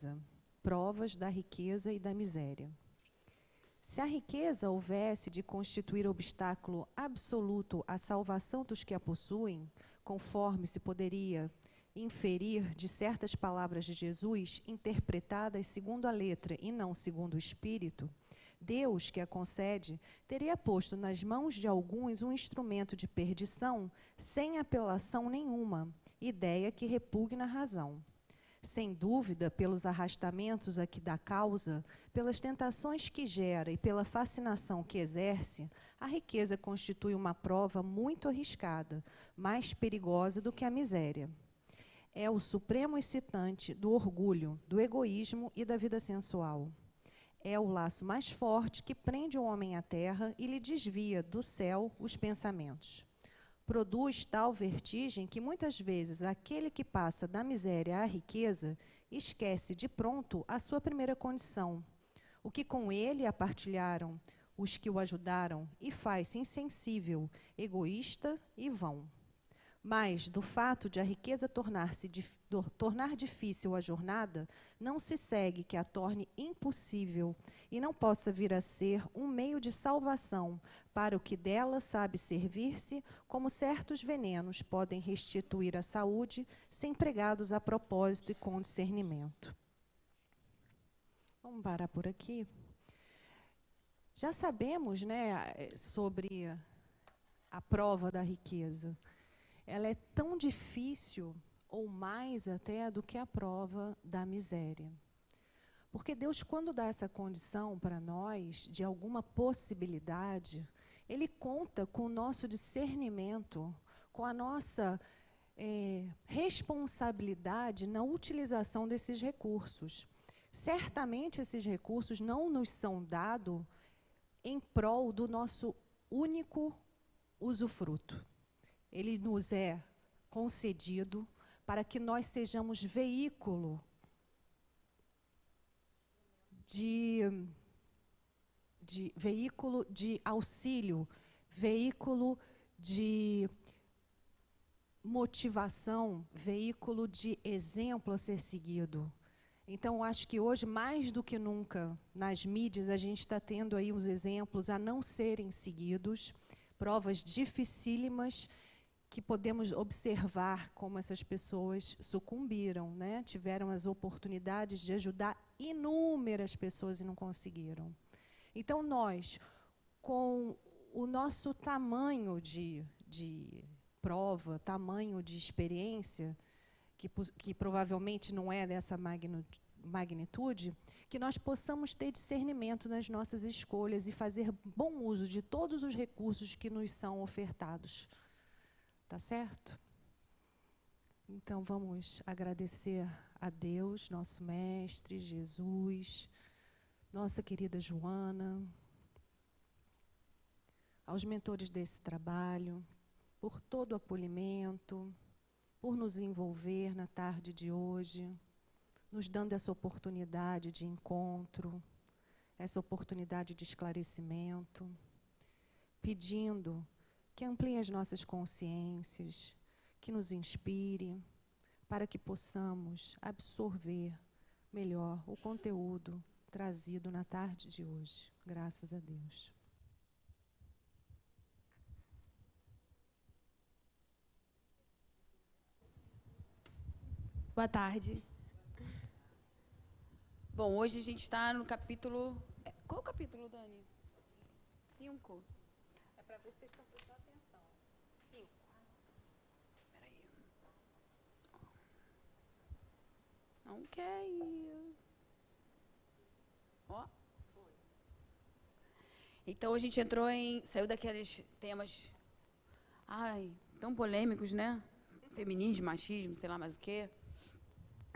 riqueza. Provas da riqueza e da miséria. Se a riqueza houvesse de constituir obstáculo absoluto à salvação dos que a possuem, conforme se poderia inferir de certas palavras de Jesus, interpretadas segundo a letra e não segundo o espírito, Deus, que a concede, teria posto nas mãos de alguns um instrumento de perdição sem apelação nenhuma, ideia que repugna a razão. Sem dúvida, pelos arrastamentos a que dá causa, pelas tentações que gera e pela fascinação que exerce, a riqueza constitui uma prova muito arriscada, mais perigosa do que a miséria. É o supremo excitante do orgulho, do egoísmo e da vida sensual. É o laço mais forte que prende o homem à terra e lhe desvia do céu os pensamentos. Produz tal vertigem que muitas vezes aquele que passa da miséria à riqueza esquece de pronto a sua primeira condição, o que com ele a partilharam os que o ajudaram, e faz-se insensível, egoísta e vão. Mas, do fato de a riqueza tornar difícil a jornada, não se segue que a torne impossível e não possa vir a ser um meio de salvação para o que dela sabe servir-se, como certos venenos podem restituir a saúde se empregados a propósito e com discernimento. Vamos parar por aqui. Já sabemos, né, sobre a prova da riqueza. Ela é tão difícil, ou mais até, do que a prova da miséria. Porque Deus, quando dá essa condição para nós, de alguma possibilidade, Ele conta com o nosso discernimento, com a nossa responsabilidade na utilização desses recursos. Certamente esses recursos não nos são dados em prol do nosso único usufruto. Ele nos é concedido para que nós sejamos veículo de auxílio, veículo de motivação, veículo de exemplo a ser seguido. Então, acho que hoje, mais do que nunca, nas mídias, a gente está tendo aí os exemplos a não serem seguidos, provas dificílimas, que podemos observar como essas pessoas sucumbiram, né? Tiveram as oportunidades de ajudar inúmeras pessoas e não conseguiram. Então, nós, com o nosso tamanho de prova, tamanho de experiência, que provavelmente não é dessa magnitude, que nós possamos ter discernimento nas nossas escolhas e fazer bom uso de todos os recursos que nos são ofertados. Tá certo? Então, vamos agradecer a Deus, nosso Mestre, Jesus, nossa querida Joana, aos mentores desse trabalho, por todo o acolhimento, por nos envolver na tarde de hoje, nos dando essa oportunidade de encontro, essa oportunidade de esclarecimento, pedindo que amplie as nossas consciências, que nos inspire, para que possamos absorver melhor o conteúdo trazido na tarde de hoje. Graças a Deus. Boa tarde. Bom, hoje a gente está no capítulo... Qual o capítulo, Dani? 5. É para ver se vocês estão prestando atenção. 5. Espera aí. Não quer ir. Ó. Então a gente entrou saiu daqueles temas, tão polêmicos, né? Feminismo, machismo, sei lá mais o quê.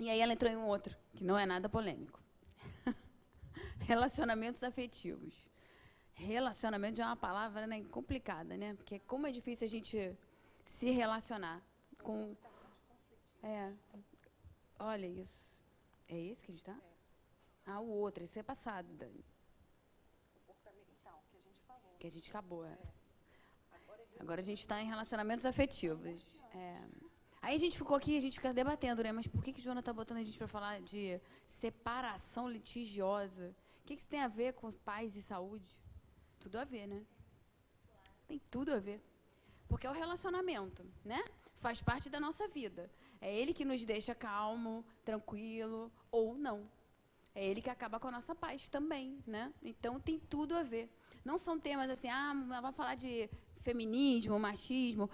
E aí ela entrou em um outro, que não é nada polêmico. Relacionamentos afetivos. Relacionamento é uma palavra, né, complicada, né? Porque como é difícil a gente se relacionar com... Olha isso. É esse que a gente está? O outro. Esse é passado, Dani. Então, que a gente falou. Que a gente acabou, Agora a gente está em relacionamentos afetivos. Aí a gente ficou aqui, a gente fica debatendo, né? Mas por que Joana está botando a gente para falar de separação litigiosa. O que isso tem a ver com paz e saúde? Tudo a ver, né? Tem tudo a ver. Porque é o relacionamento, né? Faz parte da nossa vida. É ele que nos deixa calmo, tranquilo, ou não. É ele que acaba com a nossa paz também, né? Então, tem tudo a ver. Não são temas assim, vai falar de feminismo, machismo.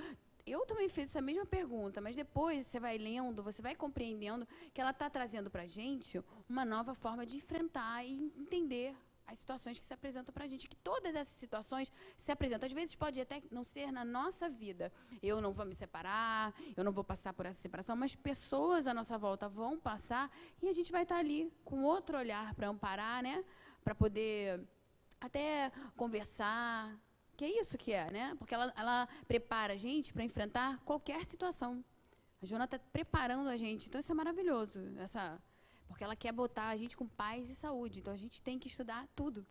Eu também fiz essa mesma pergunta, mas depois você vai lendo, você vai compreendendo que ela está trazendo para a gente uma nova forma de enfrentar e entender as situações que se apresentam para a gente, que todas essas situações se apresentam. Às vezes pode até não ser na nossa vida. Eu não vou me separar, eu não vou passar por essa separação, mas pessoas à nossa volta vão passar e a gente vai estar ali com outro olhar para amparar, né? Para poder até conversar. Que é isso que é, né? Porque ela prepara a gente para enfrentar qualquer situação. A Joana está preparando a gente. Então, isso é maravilhoso. Porque ela quer botar a gente com paz e saúde. Então, a gente tem que estudar tudo.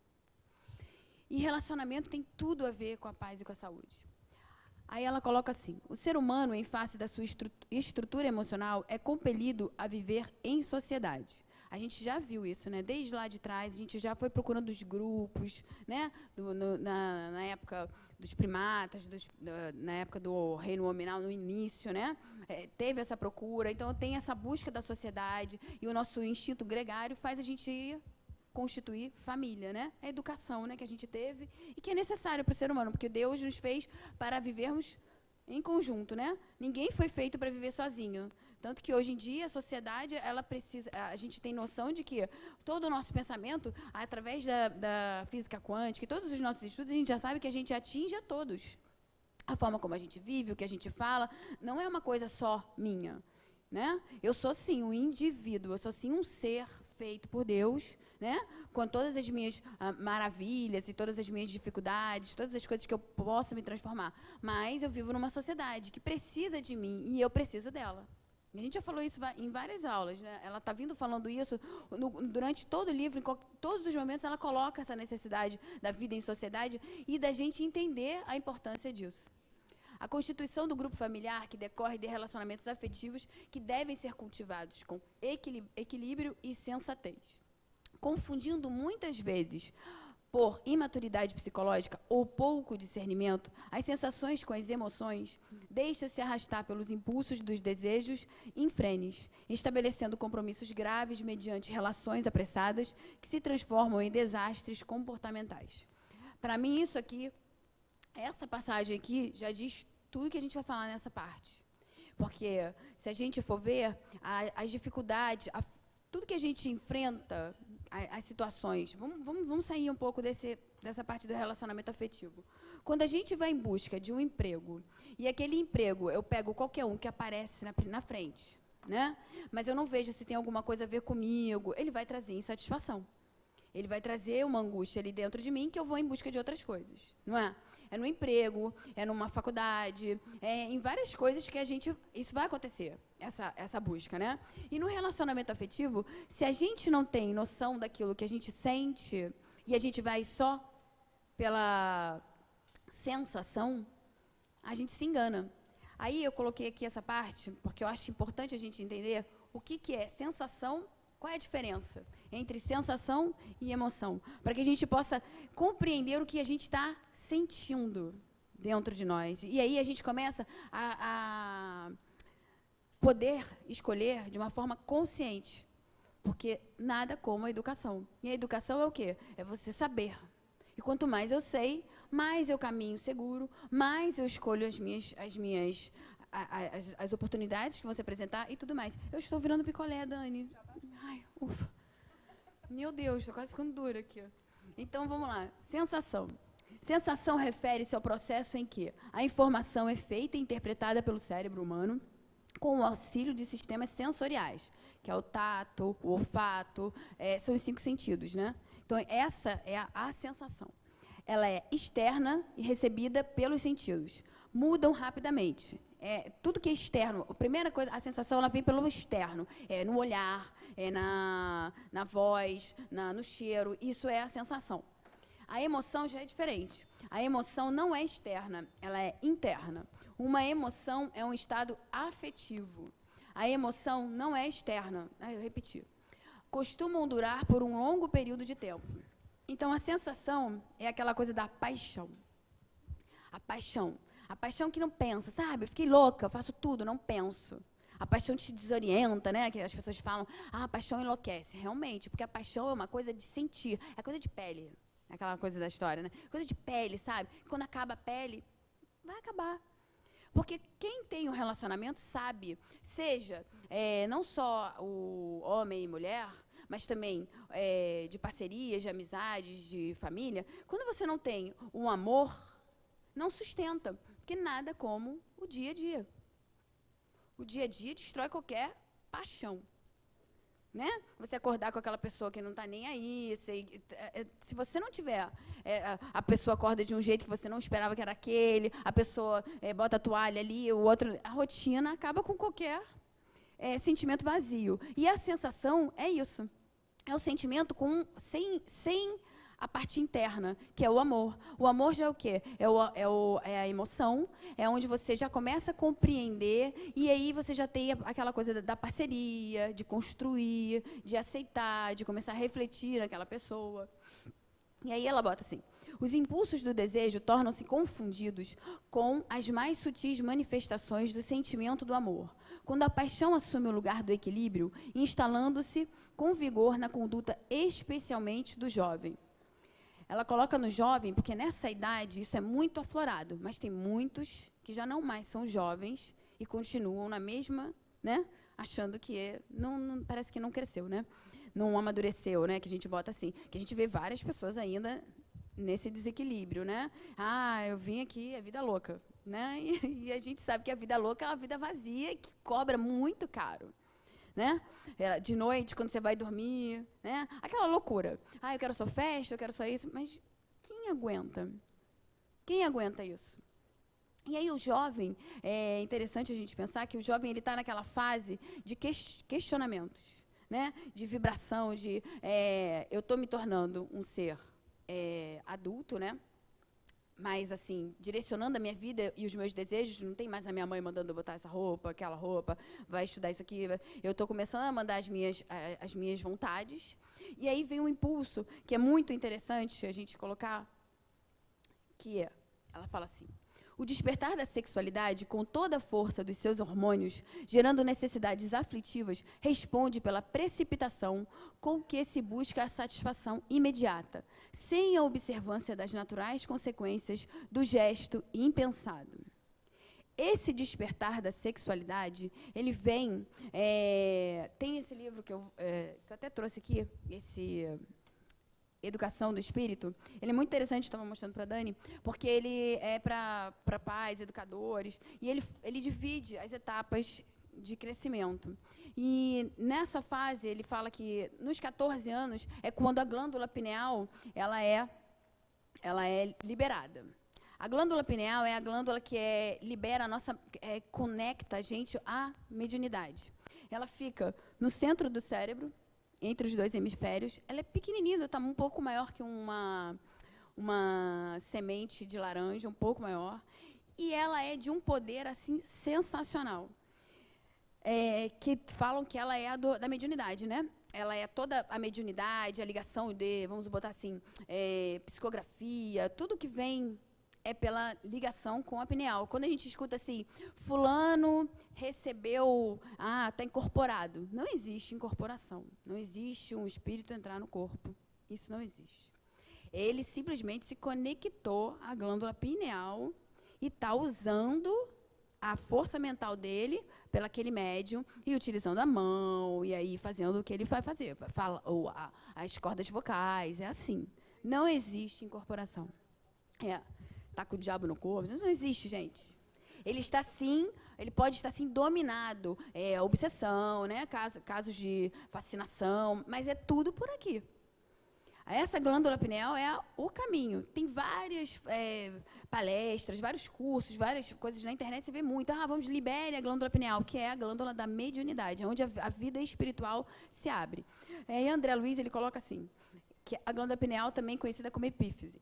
E relacionamento tem tudo a ver com a paz e com a saúde. Aí ela coloca assim: o ser humano, em face da sua estrutura emocional, é compelido a viver em sociedade. A gente já viu isso, né? Desde lá de trás, a gente já foi procurando os grupos, né? Na época dos primatas, na época do reino hominal, no início, né? Teve essa procura. Então, tem essa busca da sociedade e o nosso instinto gregário faz a gente constituir família, né? A educação, né, que a gente teve e que é necessária para o ser humano, porque Deus nos fez para vivermos em conjunto, né? Ninguém foi feito para viver sozinho. Tanto que hoje em dia a sociedade, a gente tem noção de que todo o nosso pensamento, através da física quântica e todos os nossos estudos, a gente já sabe que a gente atinge a todos. A forma como a gente vive, o que a gente fala, não é uma coisa só minha, né? Eu sou sim um indivíduo, eu sou sim um ser feito por Deus, né? Com todas as minhas maravilhas e todas as minhas dificuldades, todas as coisas que eu posso me transformar. Mas eu vivo numa sociedade que precisa de mim e eu preciso dela. A gente já falou isso em várias aulas, né? Ela está vindo falando isso durante todo o livro, em todos os momentos ela coloca essa necessidade da vida em sociedade e da gente entender a importância disso. A constituição do grupo familiar, que decorre de relacionamentos afetivos que devem ser cultivados com equilíbrio e sensatez. Confundindo muitas vezes por imaturidade psicológica ou pouco discernimento, as sensações com as emoções, deixa-se arrastar pelos impulsos dos desejos infrenes, estabelecendo compromissos graves mediante relações apressadas que se transformam em desastres comportamentais. Para mim, isso aqui, essa passagem aqui, já diz tudo que a gente vai falar nessa parte. Porque, se a gente for ver, as dificuldades, tudo que a gente enfrenta, as situações. Vamos sair um pouco dessa parte do relacionamento afetivo. Quando a gente vai em busca de um emprego, e aquele emprego, eu pego qualquer um que aparece na frente, né? Mas eu não vejo se tem alguma coisa a ver comigo, ele vai trazer insatisfação. Ele vai trazer uma angústia ali dentro de mim que eu vou em busca de outras coisas, não é? É no emprego, é numa faculdade, é em várias coisas que isso vai acontecer, essa busca, né? E no relacionamento afetivo, se a gente não tem noção daquilo que a gente sente e a gente vai só pela sensação, a gente se engana. Aí eu coloquei aqui essa parte, porque eu acho importante a gente entender o que é sensação, qual é a diferença entre sensação e emoção, para que a gente possa compreender o que a gente está sentindo dentro de nós. E aí a gente começa a poder escolher de uma forma consciente, porque nada como a educação. E a educação é o quê? É você saber. E quanto mais eu sei, mais eu caminho seguro, mais eu escolho as oportunidades que vão se apresentar e tudo mais. Eu estou virando picolé, Dani. Ai, ufa. Meu Deus, estou quase ficando dura aqui. Então, vamos lá. Sensação. Sensação refere-se ao processo em que a informação é feita e interpretada pelo cérebro humano com o auxílio de sistemas sensoriais, que é o tato, o olfato, são os 5 sentidos, né? Então, essa é a sensação. Ela é externa e recebida pelos sentidos. Mudam rapidamente. Tudo que é externo, a primeira coisa, a sensação ela vem pelo externo, no olhar, na voz, no cheiro, isso é a sensação. A emoção já é diferente. A emoção não é externa, ela é interna. Uma emoção é um estado afetivo. A emoção não é externa. Eu repeti. costumam durar por um longo período de tempo. Então, a sensação é aquela coisa da paixão. A paixão. A paixão que não pensa, sabe? Eu fiquei louca, faço tudo, não penso. A paixão te desorienta, né? Que as pessoas falam, a paixão enlouquece. Realmente, porque a paixão é uma coisa de sentir, é coisa de pele. É aquela coisa da história, né? Coisa de pele, sabe? Quando acaba a pele, vai acabar. Porque quem tem um relacionamento sabe, seja não só o homem e mulher, mas também de parcerias, de amizades, de família, quando você não tem um amor, não sustenta. Porque nada como o dia a dia. O dia a dia destrói qualquer paixão. Né? Você acordar com aquela pessoa que não está nem aí, se você não tiver, a pessoa acorda de um jeito que você não esperava que era aquele, a pessoa bota a toalha ali, o outro, a rotina acaba com qualquer sentimento vazio. E a sensação é isso, é o sentimento sem a parte interna, que é o amor. O amor já é o quê? É a emoção, é onde você já começa a compreender, e aí você já tem aquela coisa da parceria, de construir, de aceitar, de começar a refletir naquela pessoa. E aí ela bota assim, os impulsos do desejo tornam-se confundidos com as mais sutis manifestações do sentimento do amor, quando a paixão assume o lugar do equilíbrio, instalando-se com vigor na conduta especialmente do jovem. Ela coloca no jovem, porque nessa idade isso é muito aflorado, mas tem muitos que já não mais são jovens e continuam na mesma, né, achando que não, parece que não cresceu, né? Não amadureceu, né? Que a gente bota assim, que a gente vê várias pessoas ainda nesse desequilíbrio, né? Eu vim aqui, é vida louca, né? E a gente sabe que a vida louca é uma vida vazia que cobra muito caro. Né? De noite, quando você vai dormir, né? Aquela loucura. Eu quero só festa, eu quero só isso. Mas quem aguenta? Quem aguenta isso? E aí o jovem, é interessante a gente pensar que o jovem está naquela fase de questionamentos, né? De vibração, eu estou me tornando um ser adulto, né? Mas, assim, direcionando a minha vida e os meus desejos, não tem mais a minha mãe mandando eu botar essa roupa, aquela roupa, vai estudar isso aqui. Eu estou começando a mandar as minhas vontades. E aí vem um impulso, que é muito interessante a gente colocar, que ela fala assim, o despertar da sexualidade, com toda a força dos seus hormônios, gerando necessidades aflitivas, responde pela precipitação com que se busca a satisfação imediata, sem a observância das naturais consequências do gesto impensado. Esse despertar da sexualidade, ele vem... tem esse livro que eu até trouxe aqui, esse... Educação do Espírito, ele é muito interessante, estava mostrando para a Dani, porque ele é para pais, educadores, e ele divide as etapas de crescimento. E nessa fase, ele fala que nos 14 anos é quando a glândula pineal ela é liberada. A glândula pineal é a glândula que libera conecta a gente à mediunidade. Ela fica no centro do cérebro, entre os dois hemisférios. Ela é pequenininha, está um pouco maior que uma semente de laranja, um pouco maior. E ela é de um poder assim sensacional. Que falam que ela é da mediunidade, né? Ela é toda a mediunidade, a ligação vamos botar assim, psicografia, tudo que vem é pela ligação com a pineal. Quando a gente escuta assim, fulano recebeu, está incorporado. Não existe incorporação. Não existe um espírito entrar no corpo. Isso não existe. Ele simplesmente se conectou à glândula pineal e está usando a força mental dele pelo aquele médium e utilizando a mão e aí fazendo o que ele vai fazer. As cordas vocais, é assim. Não existe incorporação. Está com o diabo no corpo. Isso não existe, gente. Ele pode estar sim dominado, obsessão, né? Casos de fascinação, mas é tudo por aqui. Essa glândula pineal é o caminho. Tem várias palestras, vários cursos, várias coisas na internet, você vê muito. Vamos libere a glândula pineal, que é a glândula da mediunidade, onde a vida espiritual se abre. E André Luiz, ele coloca assim, que a glândula pineal também conhecida como epífise.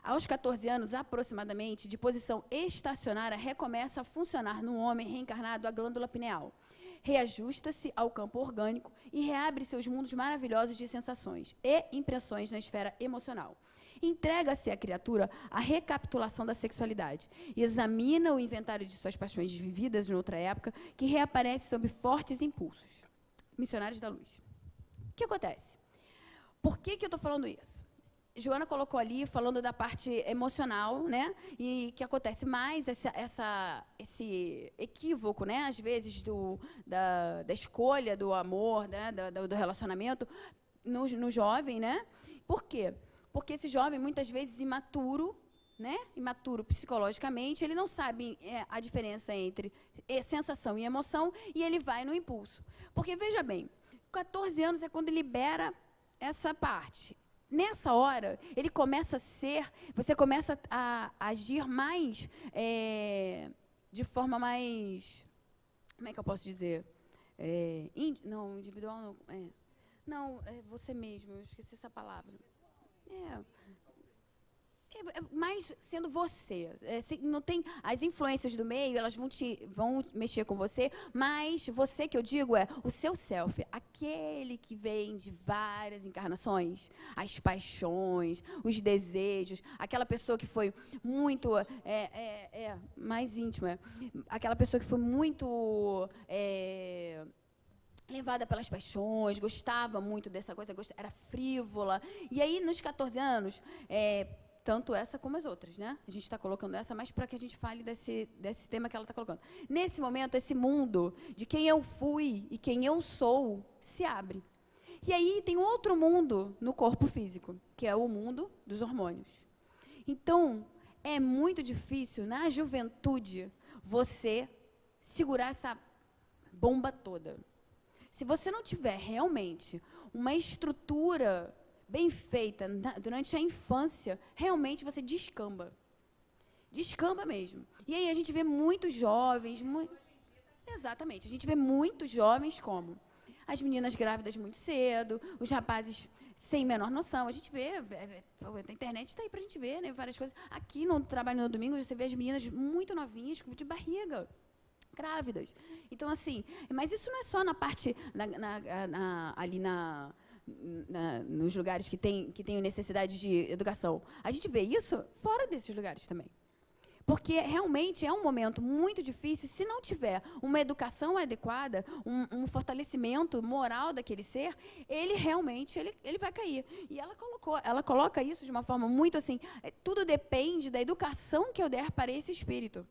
Aos 14 anos, aproximadamente, de posição estacionária, recomeça a funcionar no homem reencarnado a glândula pineal. reajusta-se ao campo orgânico e reabre seus mundos maravilhosos de sensações e impressões na esfera emocional. Entrega-se à criatura a recapitulação da sexualidade e examina o inventário de suas paixões vividas em outra época, que reaparece sob fortes impulsos. Missionários da Luz. O que acontece? Por que eu estou falando isso? Joana colocou ali, falando da parte emocional, né? E que acontece mais esse equívoco, né? Às vezes, da escolha do amor, né? do relacionamento no jovem, né? Por quê? Porque esse jovem, muitas vezes, imaturo, né? Imaturo psicologicamente, ele não sabe a diferença entre sensação e emoção, e ele vai no impulso. Porque, veja bem, 14 anos é quando libera essa parte. Nessa hora, ele começa a você começa a agir mais, de forma mais, como é que eu posso dizer? Não, individual não. Não, é você mesmo, eu esqueci essa palavra. Mais sendo você. Não tem, as influências do meio, elas vão mexer com você, mas você, que eu digo, é o seu self, aquele que vem de várias encarnações, as paixões, os desejos, aquela pessoa que foi muito mais íntima, aquela pessoa que foi muito levada pelas paixões, gostava muito dessa coisa, era frívola. E aí, nos 14 anos, tanto essa como as outras, né? A gente está colocando essa, mas para que a gente fale desse tema que ela está colocando. Nesse momento, esse mundo de quem eu fui e quem eu sou se abre. E aí tem outro mundo no corpo físico, que é o mundo dos hormônios. Então, é muito difícil, na juventude, você segurar essa bomba toda. Se você não tiver realmente uma estrutura bem feita durante a infância, realmente você descamba. Descamba mesmo. E aí a gente vê muitos jovens... Exatamente. A gente vê muitos jovens como as meninas grávidas muito cedo, os rapazes sem menor noção. A gente vê, a internet está aí para a gente ver, né, várias coisas. Aqui no Trabalho no Domingo, você vê as meninas muito novinhas, de barriga, grávidas. Então, assim, mas isso não é só na parte, ali nos lugares que tem necessidade de educação. A gente vê isso fora desses lugares também. Porque realmente é um momento muito difícil, se não tiver uma educação adequada, um fortalecimento moral daquele ser, ele realmente ele vai cair. E ela coloca isso de uma forma muito assim, tudo depende da educação que eu der para esse espírito.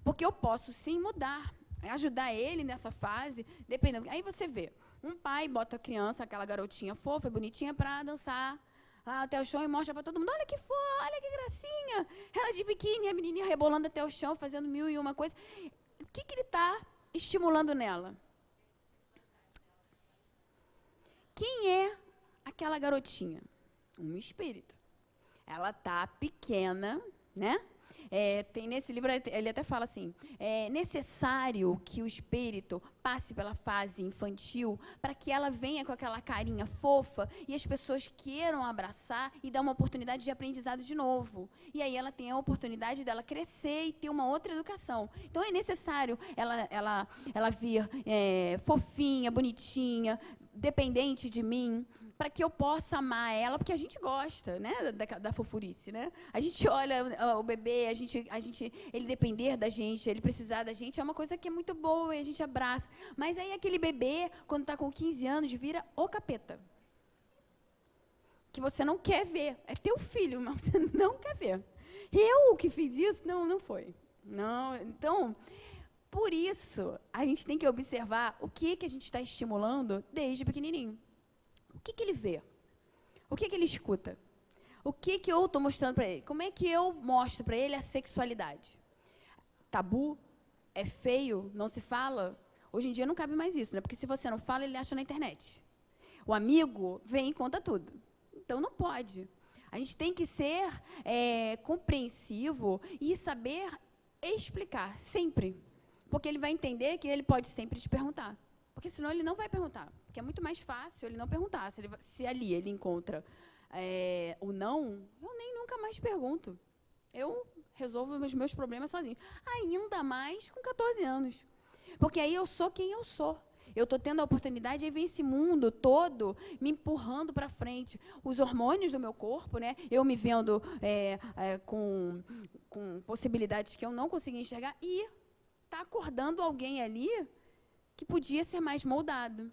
Porque eu posso sim mudar, ajudar ele nessa fase, dependendo. Aí você vê, um pai bota a criança, aquela garotinha fofa, bonitinha, para dançar lá até o chão e mostra para todo mundo, olha que fofa, olha que gracinha. Ela de biquíni, a menininha rebolando até o chão, fazendo 1001 coisas. O que ele está estimulando nela? Quem é aquela garotinha? Um espírito. Ela está pequena, né? Tem nesse livro, ele até fala assim, é necessário que o espírito passe pela fase infantil para que ela venha com aquela carinha fofa e as pessoas queiram abraçar e dar uma oportunidade de aprendizado de novo. E aí ela tem a oportunidade dela crescer e ter uma outra educação. Então, é necessário ela vir fofinha, bonitinha, dependente de mim, para que eu possa amar ela, porque a gente gosta, né, da fofurice, né? A gente olha o bebê, ele depender da gente, ele precisar da gente, é uma coisa que é muito boa e a gente abraça. Mas aí aquele bebê, quando está com 15 anos, vira o capeta. Que você não quer ver. É teu filho, mas você não quer ver. Eu que fiz isso, não foi. Não, então, por isso, a gente tem que observar o que a gente está estimulando desde pequenininho. O que ele vê? O que ele escuta? O que eu estou mostrando para ele? Como é que eu mostro para ele a sexualidade? Tabu? É feio? Não se fala? Hoje em dia não cabe mais isso, né? Porque se você não fala, ele acha na internet. O amigo vem e conta tudo. Então, não pode. A gente tem que ser compreensivo e saber explicar, sempre. Porque ele vai entender que ele pode sempre te perguntar. Porque senão ele não vai perguntar. Porque é muito mais fácil ele não perguntar. Se ali ele encontra o não, eu nem nunca mais pergunto. Eu resolvo os meus problemas sozinho. Ainda mais com 14 anos. Porque aí eu sou quem eu sou. Eu estou tendo a oportunidade, aí vem esse mundo todo me empurrando para frente. Os hormônios do meu corpo, né? Eu me vendo com possibilidades que eu não conseguia enxergar, e está acordando alguém ali que podia ser mais moldado.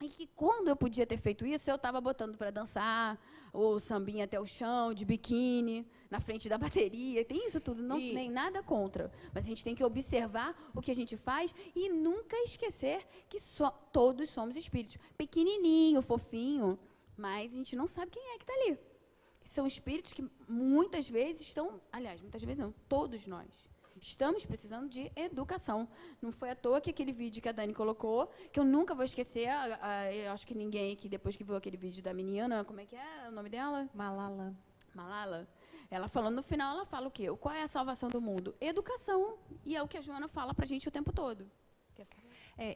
E que quando eu podia ter feito isso, eu estava botando para dançar, o sambinha até o chão, de biquíni, na frente da bateria. Tem isso tudo, não, nem nada contra. Mas a gente tem que observar o que a gente faz e nunca esquecer que todos somos espíritos. Pequenininho, fofinho, mas a gente não sabe quem é que está ali. São espíritos que muitas vezes estão... Aliás, muitas vezes não, todos nós estamos precisando de educação. Não foi à toa que aquele vídeo que a Dani colocou, que eu nunca vou esquecer, eu acho que ninguém aqui, depois que viu aquele vídeo da menina, como é que é o nome dela? Malala. Ela falando no final, ela fala o quê? Qual é a salvação do mundo? Educação. E é o que a Joana fala pra gente o tempo todo.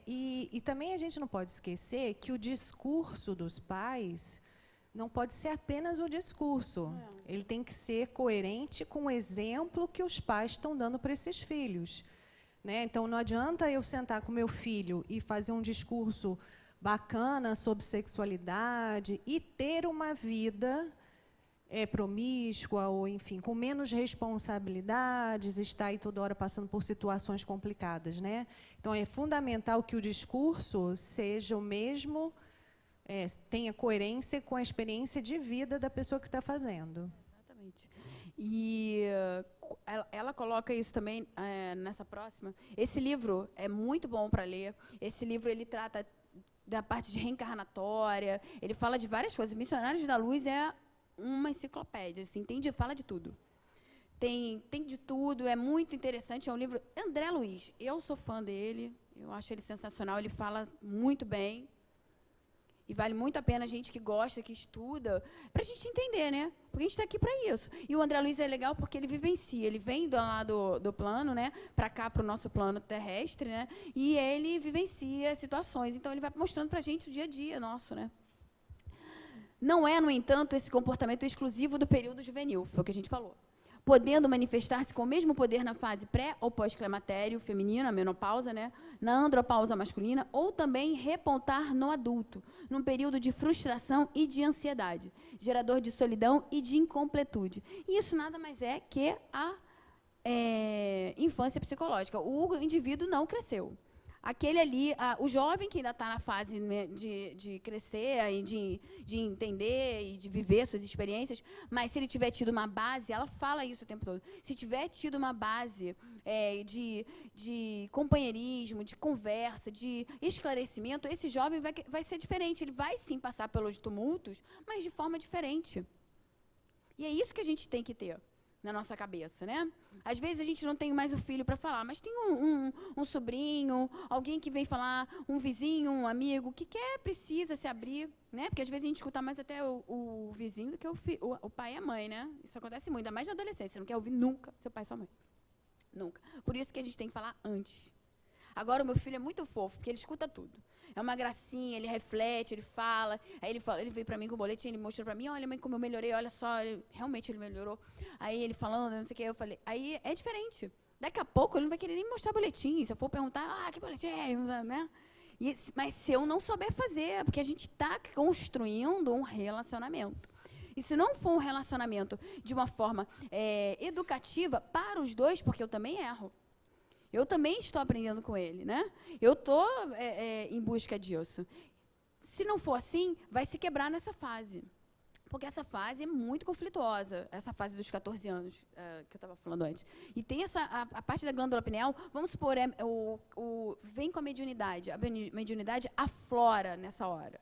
E também a gente não pode esquecer que o discurso dos pais não pode ser apenas o discurso. Ele tem que ser coerente com o exemplo que os pais estão dando para esses filhos. Né? Então, não adianta eu sentar com meu filho e fazer um discurso bacana sobre sexualidade e ter uma vida promíscua ou, enfim, com menos responsabilidades, estar aí toda hora passando por situações complicadas. Né? Então, é fundamental que o discurso seja o mesmo... tenha coerência com a experiência de vida da pessoa que está fazendo. Exatamente. E ela coloca isso também nessa próxima. Esse livro é muito bom para ler. Esse livro ele trata da parte de reencarnatória, ele fala de várias coisas. Missionários da Luz é uma enciclopédia, assim, fala de tudo. Tem de tudo, é muito interessante. É um livro... André Luiz, eu sou fã dele, eu acho ele sensacional, ele fala muito bem. E vale muito a pena a gente que gosta, que estuda, para a gente entender, né? Porque a gente está aqui para isso. E o André Luiz é legal porque ele vivencia, ele vem do plano, né? Para cá, para o nosso plano terrestre, né? E ele vivencia situações. Então, ele vai mostrando para a gente o dia a dia nosso, né? Não é, no entanto, esse comportamento exclusivo do período juvenil, foi o que a gente falou. Podendo manifestar-se com o mesmo poder na fase pré- ou pós-climatério feminino, a menopausa, né? Na andropausa masculina, ou também repontar no adulto, num período de frustração e de ansiedade, gerador de solidão e de incompletude. E isso nada mais é que a infância psicológica. O indivíduo não cresceu. Aquele ali, o jovem que ainda está na fase, né, de crescer, e de entender e de viver suas experiências, mas se ele tiver tido uma base, ela fala isso o tempo todo, se tiver tido uma base de companheirismo, de conversa, de esclarecimento, esse jovem vai ser diferente, ele vai sim passar pelos tumultos, mas de forma diferente. E é isso que a gente tem que ter na nossa cabeça, né? Às vezes a gente não tem mais o filho para falar, mas tem um sobrinho, alguém que vem falar, um vizinho, um amigo, que precisa se abrir, né? Porque às vezes a gente escuta mais até o vizinho do que o pai e a mãe, né? Isso acontece muito, ainda mais na adolescência, você não quer ouvir nunca seu pai e sua mãe. Nunca. Por isso que a gente tem que falar antes. Agora o meu filho é muito fofo, porque ele escuta tudo. É uma gracinha, ele reflete, ele fala. Aí ele veio para mim com o boletim, ele mostrou para mim, olha, mãe, como eu melhorei, olha só, realmente ele melhorou. Aí ele falando, não sei o que, eu falei, aí é diferente. Daqui a pouco ele não vai querer nem mostrar boletim. Se eu for perguntar, que boletim é, né? Mas se eu não souber fazer, porque a gente está construindo um relacionamento. E se não for um relacionamento de uma forma educativa para os dois, porque eu também erro. Eu também estou aprendendo com ele, né? Eu estou em busca disso. Se não for assim, vai se quebrar nessa fase. Porque essa fase é muito conflituosa, essa fase dos 14 anos, que eu estava falando antes. E tem a parte da glândula pineal, vamos supor, vem com a mediunidade. A mediunidade aflora nessa hora.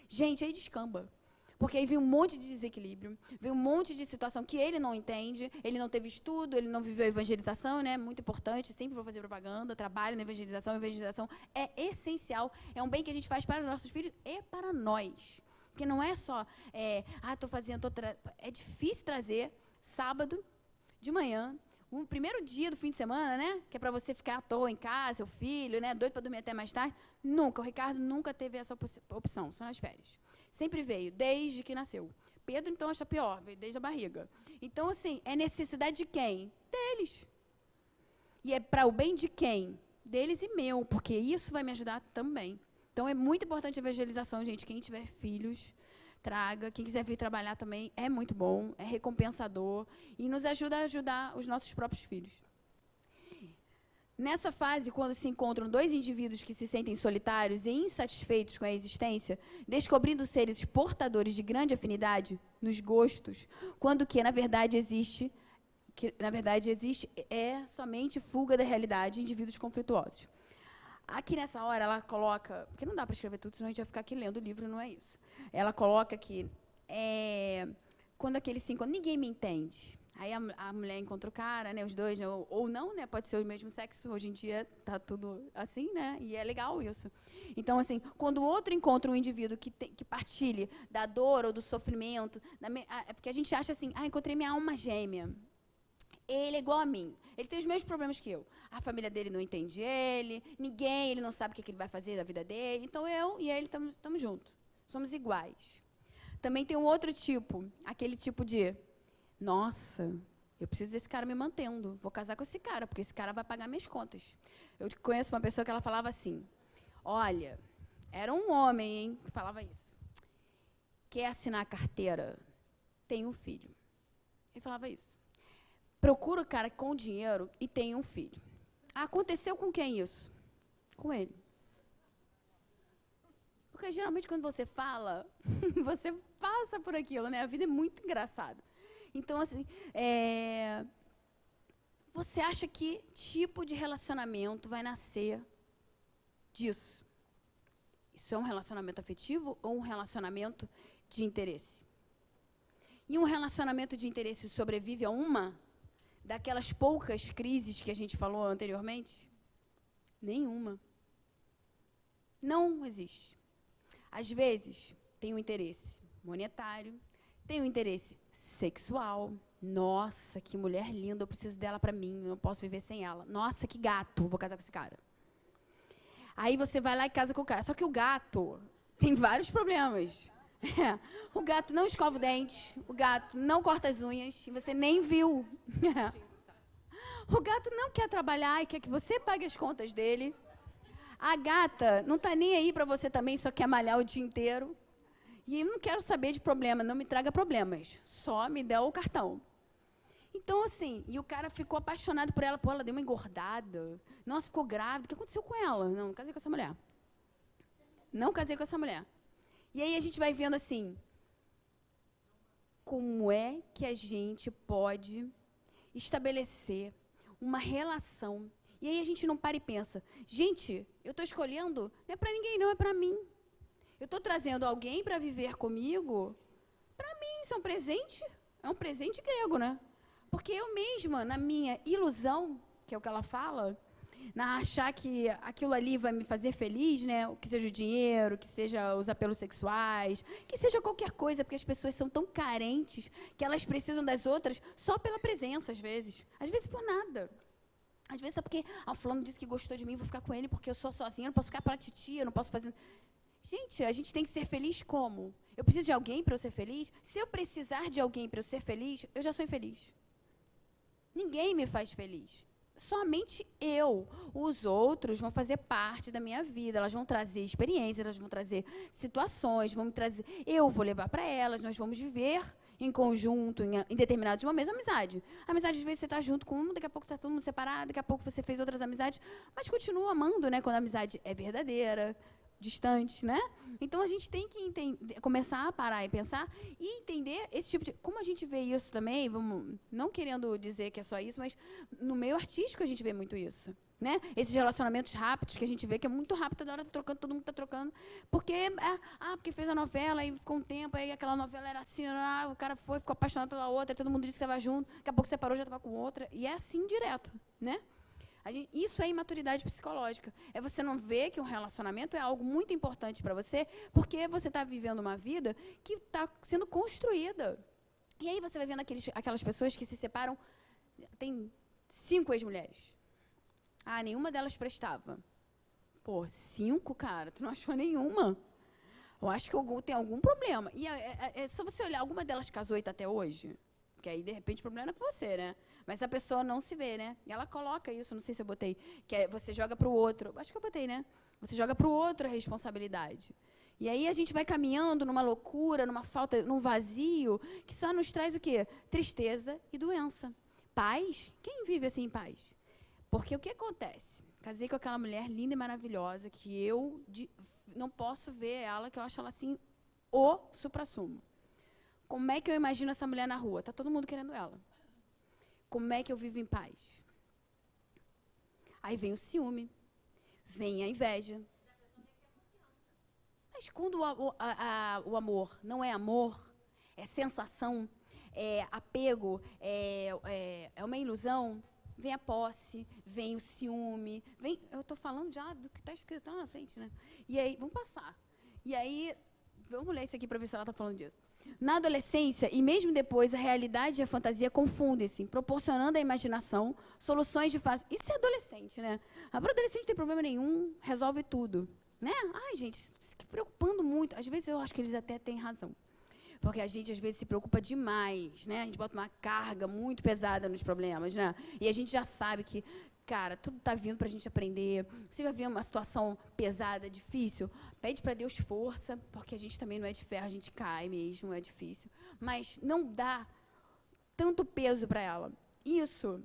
Gente, aí descamba. Porque aí vem um monte de desequilíbrio, vem um monte de situação que ele não entende, ele não teve estudo, ele não viveu a evangelização, né? Muito importante, sempre vou fazer propaganda, trabalho na evangelização. A evangelização é essencial, é um bem que a gente faz para os nossos filhos e para nós. Porque não é só, estou fazendo, é difícil trazer sábado de manhã, o primeiro dia do fim de semana, né? Que é para você ficar à toa em casa, seu filho, né? Doido para dormir até mais tarde. Nunca, o Ricardo nunca teve essa opção, só nas férias. Sempre veio, desde que nasceu. Pedro, então, acha pior, veio desde a barriga. Então, assim, é necessidade de quem? Deles. E é para o bem de quem? deles e meu, porque isso vai me ajudar também. Então, é muito importante a evangelização, gente. Quem tiver filhos, traga. Quem quiser vir trabalhar também, é muito bom, é recompensador e nos ajuda a ajudar os nossos próprios filhos. Nessa fase, quando se encontram dois indivíduos que se sentem solitários e insatisfeitos com a existência, descobrindo seres portadores de grande afinidade nos gostos, quando que na verdade existe é somente fuga da realidade, indivíduos conflituosos. Aqui nessa hora ela coloca, porque não dá para escrever tudo, senão a gente vai ficar aqui lendo o livro, não é isso. Ela coloca que quando aqueles se encontram, ninguém me entende. Aí a mulher encontra o cara, né, os dois, né, ou não, né, pode ser o mesmo sexo, hoje em dia tá tudo assim, né, e é legal isso. Então, assim, quando o outro encontra um indivíduo que partilhe da dor ou do sofrimento, é porque a gente acha assim, encontrei minha alma gêmea. Ele é igual a mim, ele tem os mesmos problemas que eu. A família dele não entende ele não sabe o que ele vai fazer da vida dele, então eu e ele estamos juntos, somos iguais. Também tem um outro tipo, aquele tipo de, nossa, eu preciso desse cara me mantendo, vou casar com esse cara, porque esse cara vai pagar minhas contas. Eu conheço uma pessoa que ela falava assim, olha, era um homem, hein, que falava isso. Quer assinar a carteira? Tem um filho. Ele falava isso. Procura o cara com dinheiro e tem um filho. Aconteceu com quem isso? Com ele. Porque geralmente quando você fala, você passa por aquilo, né? A vida é muito engraçada. Então, assim, você acha que tipo de relacionamento vai nascer disso? Isso é um relacionamento afetivo ou um relacionamento de interesse? E um relacionamento de interesse sobrevive a uma daquelas poucas crises que a gente falou anteriormente? Nenhuma. Não existe. Às vezes, tem um interesse monetário, tem um interesse sexual. Nossa, que mulher linda, eu preciso dela para mim, eu não posso viver sem ela. Nossa, que gato, vou casar com esse cara. Aí você vai lá e casa com o cara. Só que o gato tem vários problemas. O gato não escova o dente, o gato não corta as unhas, e você nem viu. O gato não quer trabalhar e quer que você pague as contas dele. A gata não está nem aí para você também, só quer malhar o dia inteiro. E eu não quero saber de problema, não me traga problemas, só me dê o cartão. Então, assim, e o cara ficou apaixonado por ela, ela deu uma engordada. Nossa, ficou grávida, o que aconteceu com ela? Não casei com essa mulher. Não casei com essa mulher. E aí a gente vai vendo assim, como é que a gente pode estabelecer uma relação. E aí a gente não para e pensa, gente, eu estou escolhendo, não é para ninguém não, é para mim. Eu estou trazendo alguém para viver comigo, para mim, isso é um presente grego, né? Porque eu mesma, na minha ilusão, que é o que ela fala, na achar que aquilo ali vai me fazer feliz, né? Que seja o dinheiro, que seja os apelos sexuais, que seja qualquer coisa, porque as pessoas são tão carentes que elas precisam das outras só pela presença, às vezes por nada. Às vezes só porque o fulano disse que gostou de mim, vou ficar com ele porque eu sou sozinha, eu não posso ficar para a titia, eu não posso fazer... Gente, a gente tem que ser feliz como? Eu preciso de alguém para eu ser feliz? Se eu precisar de alguém para eu ser feliz, eu já sou infeliz. Ninguém me faz feliz. Somente eu. Os outros vão fazer parte da minha vida, elas vão trazer experiências, elas vão trazer situações, eu vou levar para elas, nós vamos viver em conjunto, em determinados momentos, amizade. Amizade, às vezes, você está junto com um, daqui a pouco está todo mundo separado, daqui a pouco você fez outras amizades, mas continua amando, né, quando a amizade é verdadeira, distante, né? Então, a gente tem que começar a parar e pensar e entender esse tipo de... Como a gente vê isso também, não querendo dizer que é só isso, mas no meio artístico a gente vê muito isso, né? Esses relacionamentos rápidos que a gente vê que é muito rápido, toda hora tá trocando, todo mundo tá trocando, porque fez a novela e ficou um tempo, aí aquela novela era assim, o cara ficou apaixonado pela outra, todo mundo disse que estava junto, daqui a pouco separou, já estava com outra, e é assim direto, né? Isso é imaturidade psicológica. É você não ver que um relacionamento é algo muito importante para você, porque você está vivendo uma vida que está sendo construída. E aí você vai vendo aquelas pessoas que se separam, tem 5 ex-mulheres. Nenhuma delas prestava. 5, cara, tu não achou nenhuma? Eu acho que tem algum problema. E é só você olhar, alguma delas casou e está até hoje? Porque aí, de repente, o problema é com você, né? Mas a pessoa não se vê, né? E ela coloca isso, não sei se eu botei, que é você joga para o outro. Acho que eu botei, né? Você joga para o outro a responsabilidade. E aí a gente vai caminhando numa loucura, numa falta, num vazio, que só nos traz o quê? Tristeza e doença. Paz? Quem vive assim em paz? Porque o que acontece? Casei com aquela mulher linda e maravilhosa, que eu não posso ver ela, que eu acho ela assim, o suprassumo. Como é que eu imagino essa mulher na rua? Tá todo mundo querendo ela. Como é que eu vivo em paz? Aí vem o ciúme, vem a inveja. Mas quando o amor não é amor, é sensação, é apego, é uma ilusão, vem a posse, vem o ciúme, eu estou falando já do que está escrito lá na frente, né? E aí, vamos passar. E aí, vamos ler isso aqui para ver se ela está falando disso. Na adolescência, e mesmo depois, a realidade e a fantasia confundem-se, proporcionando à imaginação soluções de fase... Isso é adolescente, né? Para o adolescente não tem problema nenhum, resolve tudo. Né? Ai, gente, se preocupando muito. Às vezes eu acho que eles até têm razão. Porque a gente, às vezes, se preocupa demais, né? A gente bota uma carga muito pesada nos problemas, né? E a gente já sabe que, cara, tudo está vindo para a gente aprender. Se vai vir uma situação pesada, difícil, pede para Deus força, porque a gente também não é de ferro, a gente cai mesmo, é difícil. Mas não dá tanto peso para ela. Isso...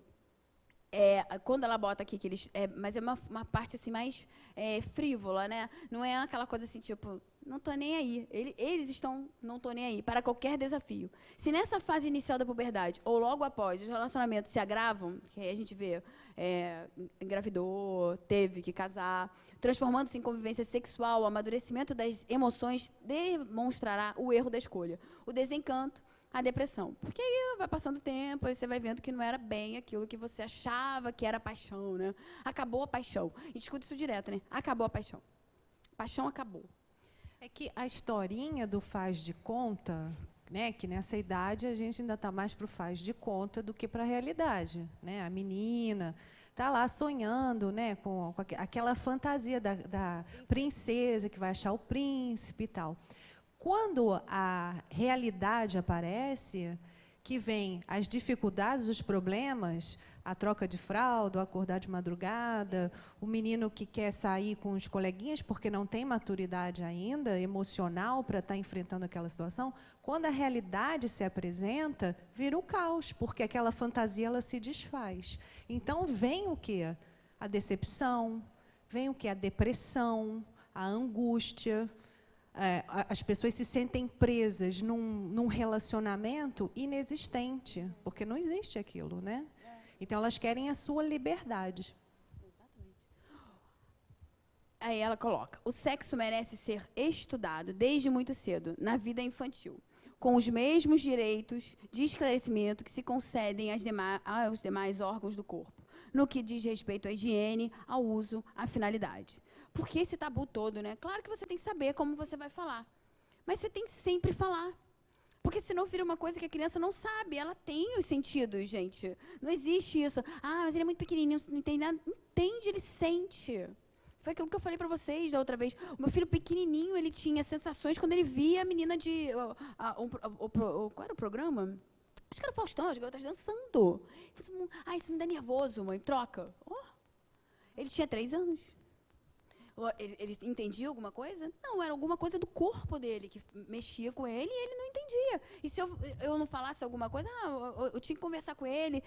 quando ela bota aqui que eles... mas é uma parte assim, mais frívola, né? Não é aquela coisa assim, tipo, não estou nem aí. Eles estão, não estou nem aí, para qualquer desafio. Se nessa fase inicial da puberdade, ou logo após, os relacionamentos se agravam, que aí a gente vê, engravidou, teve que casar, transformando-se em convivência sexual, o amadurecimento das emoções demonstrará o erro da escolha. O desencanto, a depressão. Porque aí vai passando o tempo, aí você vai vendo que não era bem aquilo que você achava que era paixão, né? Acabou a paixão. E discute isso direto, né? Acabou a paixão. Paixão acabou. É que a historinha do faz de conta, né? Que nessa idade a gente ainda está mais para o faz de conta do que para a realidade, né? A menina está lá sonhando, né? Com aquela fantasia da princesa que vai achar o príncipe e tal. Quando a realidade aparece, que vem as dificuldades, os problemas, a troca de fralda, o acordar de madrugada, o menino que quer sair com os coleguinhas porque não tem maturidade ainda, emocional, para estar enfrentando aquela situação, quando a realidade se apresenta, vira um caos, porque aquela fantasia ela se desfaz. Então, vem o quê? A decepção, vem o quê? A depressão, a angústia... as pessoas se sentem presas num relacionamento inexistente, porque não existe aquilo, né? Então, elas querem a sua liberdade. Exatamente. Aí ela coloca, o sexo merece ser estudado desde muito cedo, na vida infantil, com os mesmos direitos de esclarecimento que se concedem aos demais órgãos do corpo, no que diz respeito à higiene, ao uso, à finalidade. Por que esse tabu todo, né? Claro que você tem que saber como você vai falar. Mas você tem que sempre falar. Porque senão vira uma coisa que a criança não sabe. Ela tem os sentidos, gente. Não existe isso. Ah, mas ele é muito pequenininho, não entende nada. Entende, ele sente. Foi aquilo que eu falei para vocês da outra vez. O meu filho pequenininho, ele tinha sensações quando ele via a menina de... qual era o programa? Acho que era o Faustão, as garotas dançando. Ele falou, isso me dá nervoso, mãe. Troca. Ele tinha 3 anos. Ele entendia alguma coisa? Não, era alguma coisa do corpo dele que mexia com ele e ele não entendia. E se eu não falasse alguma coisa, eu tinha que conversar com ele.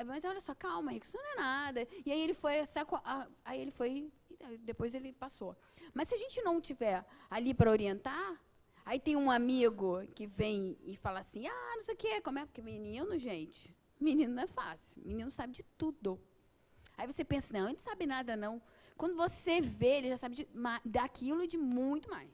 Mas olha só, calma, Rico, isso não é nada. E aí ele foi, depois ele passou. Mas se a gente não tiver ali para orientar, aí tem um amigo que vem e fala assim, não sei o quê, como é? Porque menino, gente, menino não é fácil. Menino sabe de tudo. Aí você pensa, não, ele não sabe nada, não. Quando você vê, ele já sabe daquilo e de muito mais.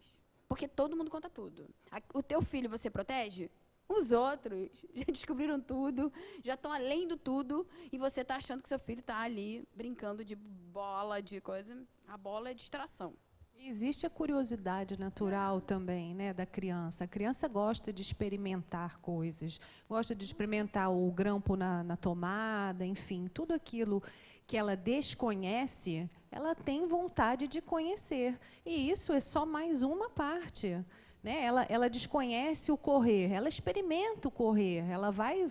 Porque todo mundo conta tudo. O teu filho você protege? Os outros já descobriram tudo, já estão além do tudo, e você está achando que seu filho está ali brincando de bola, de coisa. A bola é distração. Existe a curiosidade natural também, né, da criança. A criança gosta de experimentar coisas, gosta de experimentar o grampo na tomada, enfim, tudo aquilo que ela desconhece, ela tem vontade de conhecer. E isso é só mais uma parte. né? Ela desconhece o correr, ela experimenta o correr, ela vai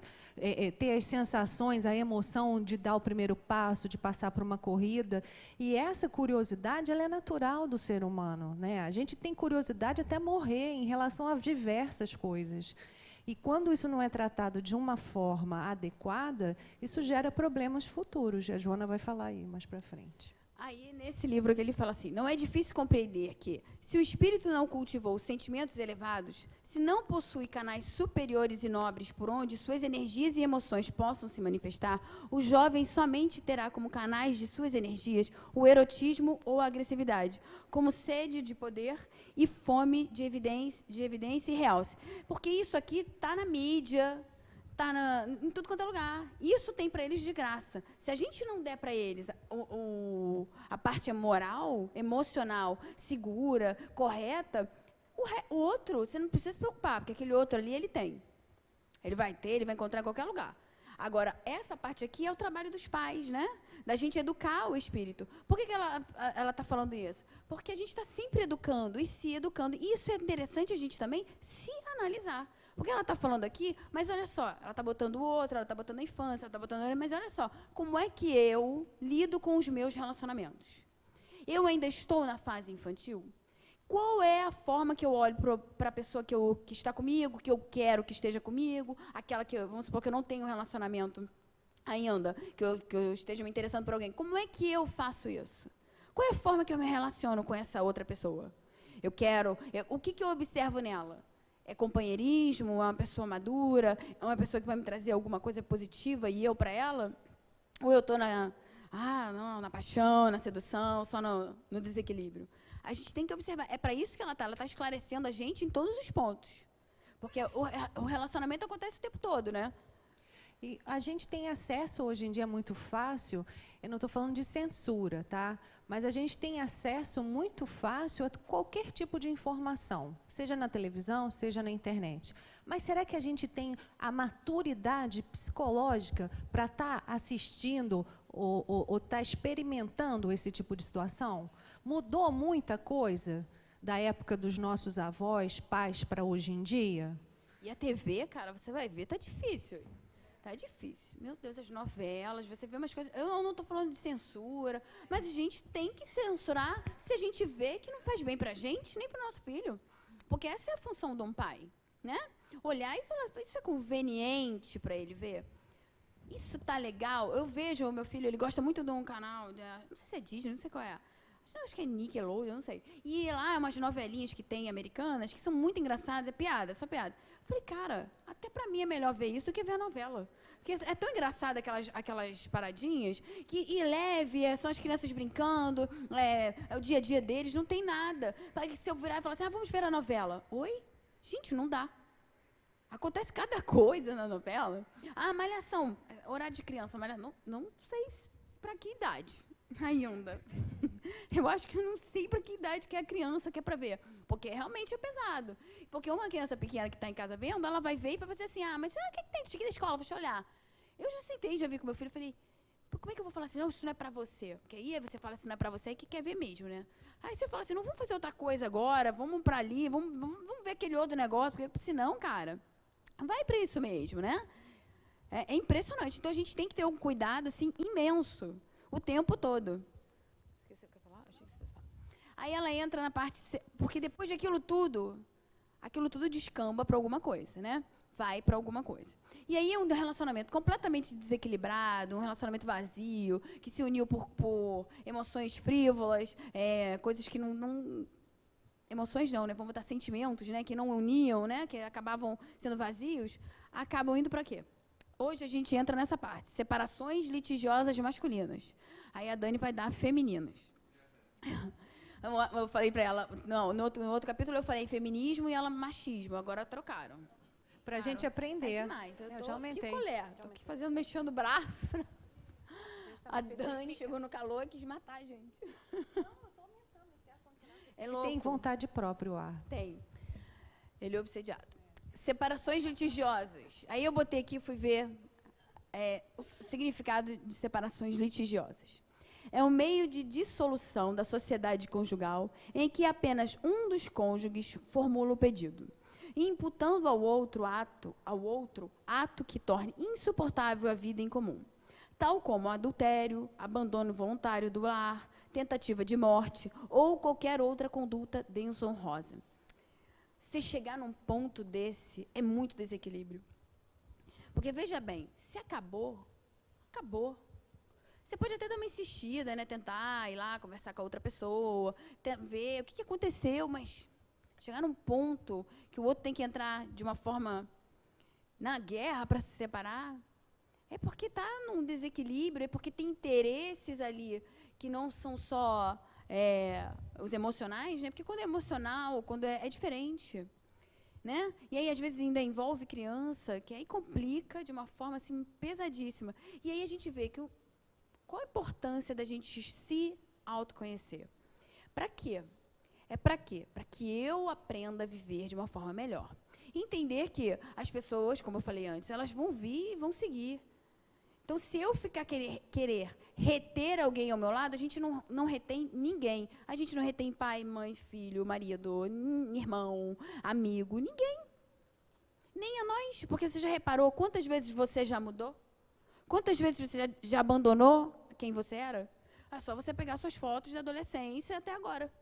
ter as sensações, a emoção de dar o primeiro passo, de passar por uma corrida. E essa curiosidade, ela é natural do ser humano, né? A gente tem curiosidade até morrer em relação a diversas coisas. E quando isso não é tratado de uma forma adequada, isso gera problemas futuros. A Joana vai falar aí mais para frente. Aí, nesse livro que ele fala assim, não é difícil compreender que, se o espírito não cultivou sentimentos elevados, se não possui canais superiores e nobres por onde suas energias e emoções possam se manifestar, o jovem somente terá como canais de suas energias o erotismo ou a agressividade, como sede de poder e fome de evidência e realce. Porque isso aqui está na mídia, está em tudo quanto é lugar. Isso tem para eles de graça. Se a gente não der para eles a parte moral, emocional, segura, correta, o outro, você não precisa se preocupar, porque aquele outro ali, ele tem. Ele vai ter, ele vai encontrar em qualquer lugar. Agora, essa parte aqui é o trabalho dos pais, né? Da gente educar o espírito. Por que ela está falando isso? Porque a gente está sempre educando e se educando. E isso é interessante a gente também se analisar. Porque ela está falando aqui, mas olha só, ela está botando o outro, ela está botando a infância, ela está botando... Mas olha só, como é que eu lido com os meus relacionamentos? Eu ainda estou na fase infantil? Qual é a forma que eu olho para a pessoa que está comigo, que eu quero que esteja comigo, aquela que, vamos supor que eu não tenho um relacionamento ainda, que eu esteja me interessando por alguém. Como é que eu faço isso? Qual é a forma que eu me relaciono com essa outra pessoa? O que eu observo nela? É companheirismo? É uma pessoa madura? É uma pessoa que vai me trazer alguma coisa positiva e eu para ela? Ou eu estou na paixão, na sedução, só no desequilíbrio? A gente tem que observar. É para isso que ela está esclarecendo a gente em todos os pontos. Porque o relacionamento acontece o tempo todo, né? E a gente tem acesso, hoje em dia, muito fácil, eu não estou falando de censura, tá? Mas a gente tem acesso muito fácil a qualquer tipo de informação, seja na televisão, seja na internet. Mas será que a gente tem a maturidade psicológica para estar assistindo ou estar experimentando esse tipo de situação? Mudou muita coisa da época dos nossos avós, pais, para hoje em dia? E a TV, cara, você vai ver, tá difícil. Tá difícil. Meu Deus, as novelas, você vê umas coisas... Eu não estou falando de censura, mas a gente tem que censurar se a gente vê que não faz bem pra gente, nem pro nosso filho. Porque essa é a função de um pai, né? Olhar e falar, isso é conveniente para ele ver? Isso tá legal? Eu vejo o meu filho, ele gosta muito de um canal, não sei se é Disney, não sei qual é. Acho que é Nickelodeon, não sei. E lá, umas novelinhas que tem americanas, que são muito engraçadas, é piada, só piada. Eu falei, cara, até pra mim é melhor ver isso do que ver a novela. Porque é tão engraçado aquelas paradinhas, e leve, são as crianças brincando, é o dia a dia deles, não tem nada. Se eu virar e falar assim, vamos ver a novela. Oi? Gente, não dá. Acontece cada coisa na novela. Malhação, horário de criança, malhação, não sei pra que idade ainda. Eu acho que eu não sei para que idade que a criança quer para ver. Porque realmente é pesado. Porque uma criança pequena que está em casa vendo, ela vai ver e vai fazer assim, mas o que tem? Cheguei da escola, deixa eu olhar. Eu já sentei, já vi com meu filho, falei, como é que eu vou falar assim? Não, isso não é para você. Porque aí você fala assim, não é para você, que quer ver mesmo, né? Aí você fala assim, não vamos fazer outra coisa agora, vamos para ali, vamos ver aquele outro negócio, porque senão, cara, vai para isso mesmo, né? É impressionante. Então, a gente tem que ter um cuidado, assim, imenso, o tempo todo. Aí ela entra na parte... Porque depois de aquilo tudo descamba para alguma coisa, né? Vai para alguma coisa. E aí é um relacionamento completamente desequilibrado, um relacionamento vazio, que se uniu por emoções frívolas, coisas que não... Emoções não, né? Vamos botar sentimentos, né? Que não uniam, né? Que acabavam sendo vazios, acabam indo para quê? Hoje a gente entra nessa parte. Separações litigiosas masculinas. Aí a Dani vai dar femininas. Eu falei para ela, no outro capítulo eu falei feminismo e ela machismo, agora trocaram. Para a gente aprender. É demais. Eu já aumentei. Estou aqui mexendo o braço. A Dani chegou no calor e quis matar a gente. Não, eu estou aumentando esse ar-condicionado. É louco. Tem vontade própria o ar. Tem. Ele é obsediado. Separações litigiosas. Aí eu botei aqui e fui ver o significado de separações litigiosas. É um meio de dissolução da sociedade conjugal em que apenas um dos cônjuges formula o pedido, imputando ao outro ato que torne insuportável a vida em comum, tal como adultério, abandono voluntário do lar, tentativa de morte ou qualquer outra conduta desonrosa. Se chegar num ponto desse, é muito desequilíbrio. Porque, veja bem, se acabou, acabou. Você pode até dar uma insistida, né, tentar ir lá conversar com a outra pessoa, ver o que aconteceu, mas chegar num ponto que o outro tem que entrar de uma forma na guerra para se separar, é porque está num desequilíbrio, é porque tem interesses ali que não são só os emocionais, né? Porque quando é emocional, quando é diferente, né? E aí, às vezes, ainda envolve criança, que aí complica de uma forma assim, pesadíssima. E aí a gente vê que qual a importância da gente se autoconhecer? Para quê? Para quê? Para que eu aprenda a viver de uma forma melhor. Entender que as pessoas, como eu falei antes, elas vão vir e vão seguir. Então, se eu ficar querer reter alguém ao meu lado, a gente não retém ninguém. A gente não retém pai, mãe, filho, marido, irmão, amigo, ninguém. Nem a nós. Porque você já reparou quantas vezes você já mudou? Quantas vezes você já abandonou quem você era? É só você pegar suas fotos da adolescência até agora.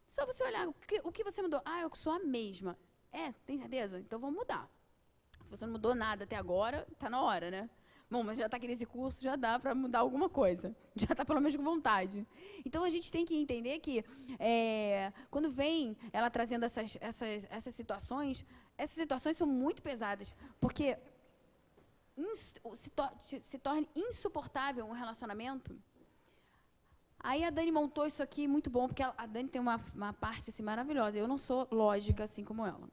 Só você olhar o que você mudou. Ah, eu sou a mesma. Tem certeza? Então vamos mudar. Se você não mudou nada até agora, está na hora, né? Bom, mas já está aqui nesse curso, já dá para mudar alguma coisa. Já está pelo menos com vontade. Então, a gente tem que entender que, quando vem ela trazendo essas situações são muito pesadas, porque se torna insuportável um relacionamento. Aí a Dani montou isso aqui muito bom, porque a Dani tem uma parte assim, maravilhosa. Eu não sou lógica assim como ela.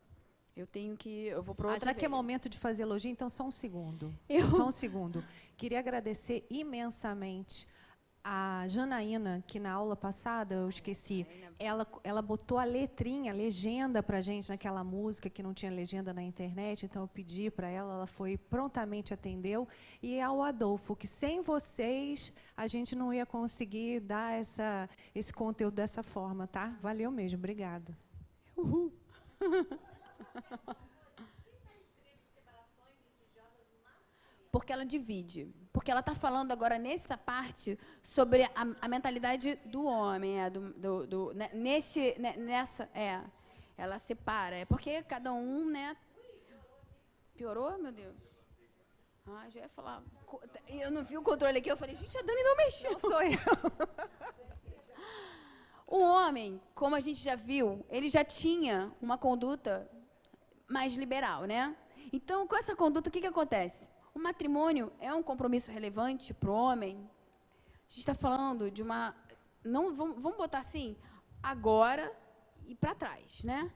Eu vou para outra Já vez. que é momento de fazer elogio, então só um segundo. Só um segundo. Queria agradecer imensamente a Janaína, que na aula passada, eu esqueci, ela botou a letrinha, a legenda para a gente naquela música que não tinha legenda na internet, então eu pedi para ela foi prontamente atendeu. E ao Adolfo, que sem vocês a gente não ia conseguir dar esse conteúdo dessa forma, tá? Valeu mesmo, obrigada. Uhul. Porque ela divide. Porque ela está falando agora nessa parte sobre a mentalidade do homem, ela separa. É porque cada um, né? Piorou, meu Deus? Já ia falar. Eu não vi o controle aqui, eu falei, gente, a Dani não mexeu. Não sou eu. O homem, como a gente já viu, ele já tinha uma conduta mais liberal, né? Então, com essa conduta, o que acontece? O matrimônio é um compromisso relevante para o homem. A gente está falando de uma... vamos botar assim, agora e para trás, né?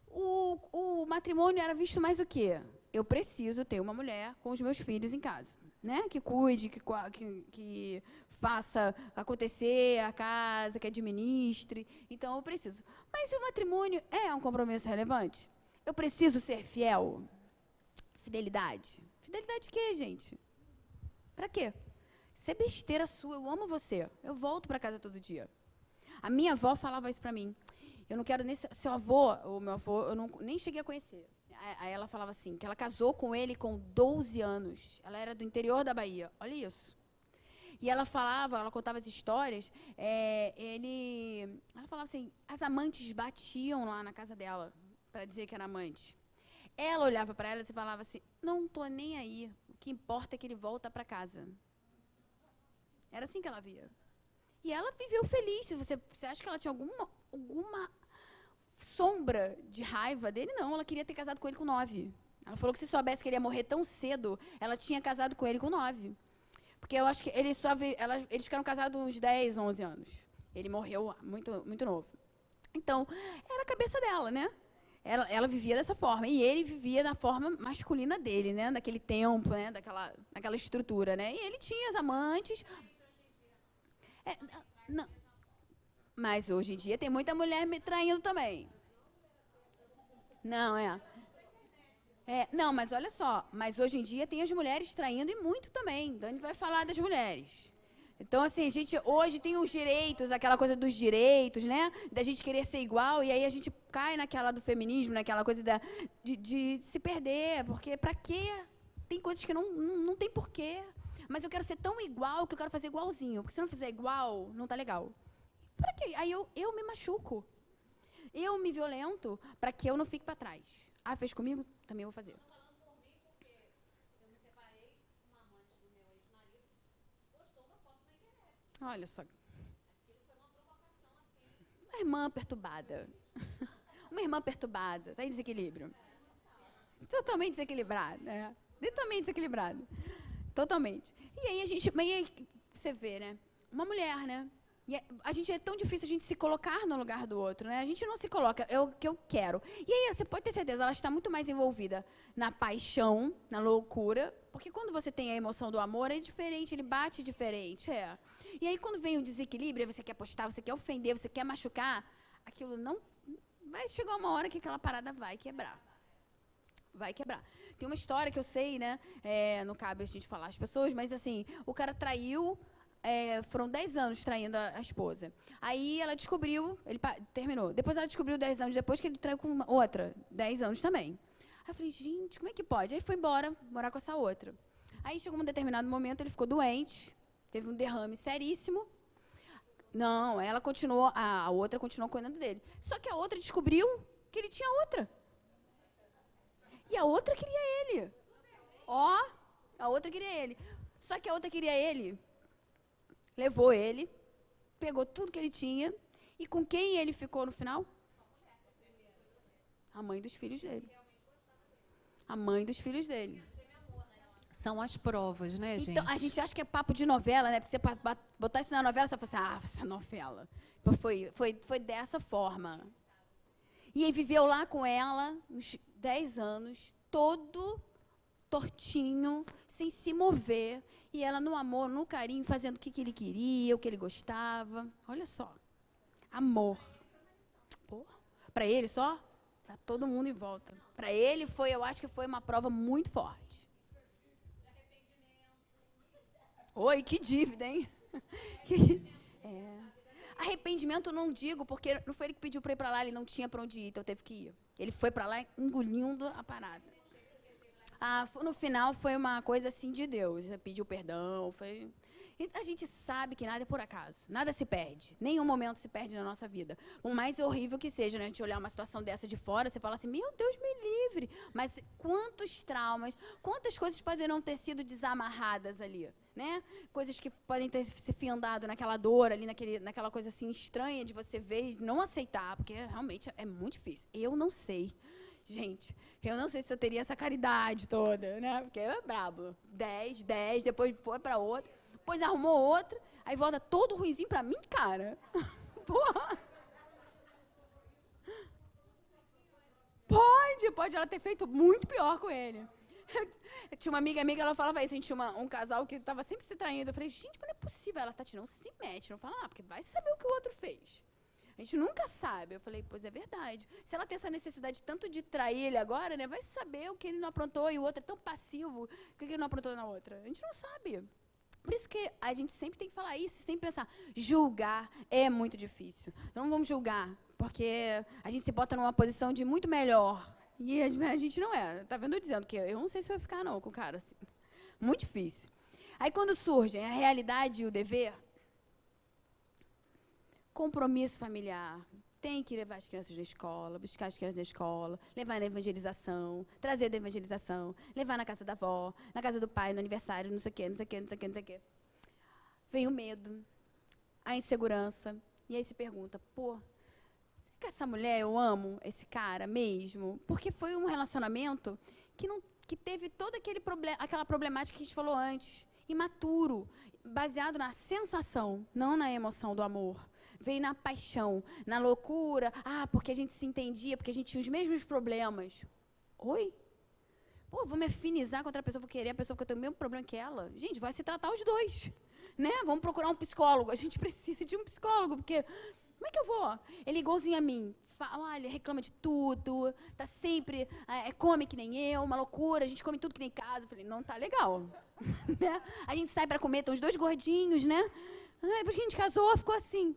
O matrimônio era visto mais o quê? Eu preciso ter uma mulher com os meus filhos em casa, né? Que cuide, que faça acontecer a casa, que administre. Então, eu preciso. Mas o matrimônio é um compromisso relevante? Eu preciso ser fiel? Fidelidade. Fidelidade de quê, gente? Pra quê? Isso é besteira sua, eu amo você. Eu volto para casa todo dia. A minha avó falava isso para mim. Eu não quero nem... Seu avô, ou meu avô, eu nem cheguei a conhecer. Aí ela falava assim, que ela casou com ele com 12 anos. Ela era do interior da Bahia. Olha isso. E ela contava as histórias, ela falava assim, as amantes batiam lá na casa dela para dizer que era amante. Ela olhava para elas e falava assim, não estou nem aí, o que importa é que ele volta para casa. Era assim que ela via. E ela viveu feliz. Você acha que ela tinha alguma sombra de raiva dele? Não, ela queria ter casado com ele com 9. Ela falou que se soubesse que ele ia morrer tão cedo, ela tinha casado com ele com 9. Porque eu acho que eles ficaram casados uns 10, 11 anos. Ele morreu muito, muito novo. Então, era a cabeça dela, né? Ela vivia dessa forma. E ele vivia da forma masculina dele, né? Daquele tempo, né? Daquela estrutura, né? E ele tinha as amantes. Não. Mas hoje em dia tem muita mulher me traindo também. Não, não, mas olha só. Mas hoje em dia tem as mulheres traindo e muito também. Dani vai falar das mulheres. Então, assim, a gente hoje tem os direitos, aquela coisa dos direitos, né? Da gente querer ser igual, e aí a gente cai naquela do feminismo, naquela coisa de se perder, porque pra quê? Tem coisas que não tem porquê. Mas eu quero ser tão igual que eu quero fazer igualzinho, porque se eu não fizer igual, não tá legal. Pra quê? Aí eu me machuco. Eu me violento para que eu não fique para trás. Ah, fez comigo? Também vou fazer. Olha só. Uma irmã perturbada. Uma irmã perturbada. Está em desequilíbrio. Totalmente desequilibrada. Né? Totalmente desequilibrada. Totalmente. E aí você vê, né? Uma mulher, né? E a gente é tão difícil a gente se colocar no lugar do outro, né? A gente não se coloca, é o que eu quero. E aí você pode ter certeza, ela está muito mais envolvida na paixão, na loucura, porque quando você tem a emoção do amor, é diferente, ele bate diferente, é. E aí quando vem o desequilíbrio, você quer postar, você quer ofender, você quer machucar, aquilo não... Vai chegar uma hora que aquela parada vai quebrar. Vai quebrar. Tem uma história que eu sei, né? Não cabe a gente falar as pessoas, mas assim, o cara traiu... foram 10 anos traindo a esposa. Aí ela descobriu, ele terminou. Depois ela descobriu 10 anos depois que ele traiu com outra, 10 anos também. Aí eu falei, gente, como é que pode? Aí foi embora, morar com essa outra. Aí chegou um determinado momento, ele ficou doente, teve um derrame seríssimo. Não, ela continuou, a outra continuou cuidando dele. Só que a outra descobriu que ele tinha outra. E a outra queria ele. Ó, a outra queria ele. Só que a outra queria ele... Levou ele, pegou tudo que ele tinha, e com quem ele ficou no final? A mãe dos filhos dele. A mãe dos filhos dele. São as provas, né, gente? Então, a gente acha que é papo de novela, né? Porque você botar isso na novela, você fala assim, essa novela. Foi dessa forma. E aí viveu lá com ela uns 10 anos, todo tortinho, sem se mover. E ela no amor, no carinho, fazendo o que ele queria, o que ele gostava. Olha só. Amor. Para ele só? Para todo mundo em volta. Para ele foi, eu acho que foi uma prova muito forte. Oi, que dívida, hein? Arrependimento não digo, porque não foi ele que pediu para ir para lá, ele não tinha para onde ir, então teve que ir. Ele foi para lá engolindo a parada. No final foi uma coisa assim de Deus, pediu perdão, foi... A gente sabe que nada é por acaso, nada se perde, nenhum momento se perde na nossa vida. Por mais horrível que seja, né, a gente olhar uma situação dessa de fora, você fala assim, meu Deus me livre, mas quantos traumas, quantas coisas poderão ter sido desamarradas ali, né? Coisas que podem ter se fiandado naquela dor ali, naquela coisa assim estranha de você ver e não aceitar, porque realmente é muito difícil. Eu não sei. Gente, eu não sei se eu teria essa caridade toda, né? Porque é brabo. 10, depois foi pra outra, depois arrumou outra, aí volta todo ruinzinho pra mim, cara. Porra. Pode ela ter feito muito pior com ele. Eu tinha uma amiga, ela falava isso, a gente tinha um casal que estava sempre se traindo. Eu falei, gente, mas não é possível. Ela, Tati, não se mete, não fala nada, porque vai saber o que o outro fez. A gente nunca sabe. Eu falei, pois é verdade. Se ela tem essa necessidade tanto de trair ele agora, né, vai saber o que ele não aprontou e o outro é tão passivo, o que ele não aprontou na outra. A gente não sabe. Por isso que a gente sempre tem que falar isso, sempre pensar, julgar é muito difícil. Não vamos julgar, porque a gente se bota numa posição de muito melhor. E a gente não é. Tá vendo eu dizendo que eu não sei se vai ficar não com o cara assim. Muito difícil. Aí quando surgem a realidade e o dever, compromisso familiar, tem que levar as crianças na escola, buscar as crianças na escola, levar na evangelização, trazer da evangelização, levar na casa da avó, na casa do pai, no aniversário, não sei o quê, não sei o quê, não sei o quê, não sei o quê. Vem o medo, a insegurança, e aí se pergunta, será que essa mulher eu amo esse cara mesmo? Porque foi um relacionamento que teve toda aquela problemática que a gente falou antes, imaturo, baseado na sensação, não na emoção do amor. Veio na paixão, na loucura. Porque a gente se entendia, porque a gente tinha os mesmos problemas. Oi? Vou me afinizar com outra pessoa, vou querer a pessoa que eu tenho o mesmo problema que ela. Gente, vai se tratar os dois. Né? Vamos procurar um psicólogo. A gente precisa de um psicólogo, porque Como é que eu vou? Ele é igualzinho a mim. Olha, reclama de tudo, tá sempre, come que nem eu, uma loucura, a gente come tudo que nem em casa. Eu falei, não tá legal. Né? A gente sai para comer, estão os dois gordinhos, né? Depois que a gente casou, ficou assim.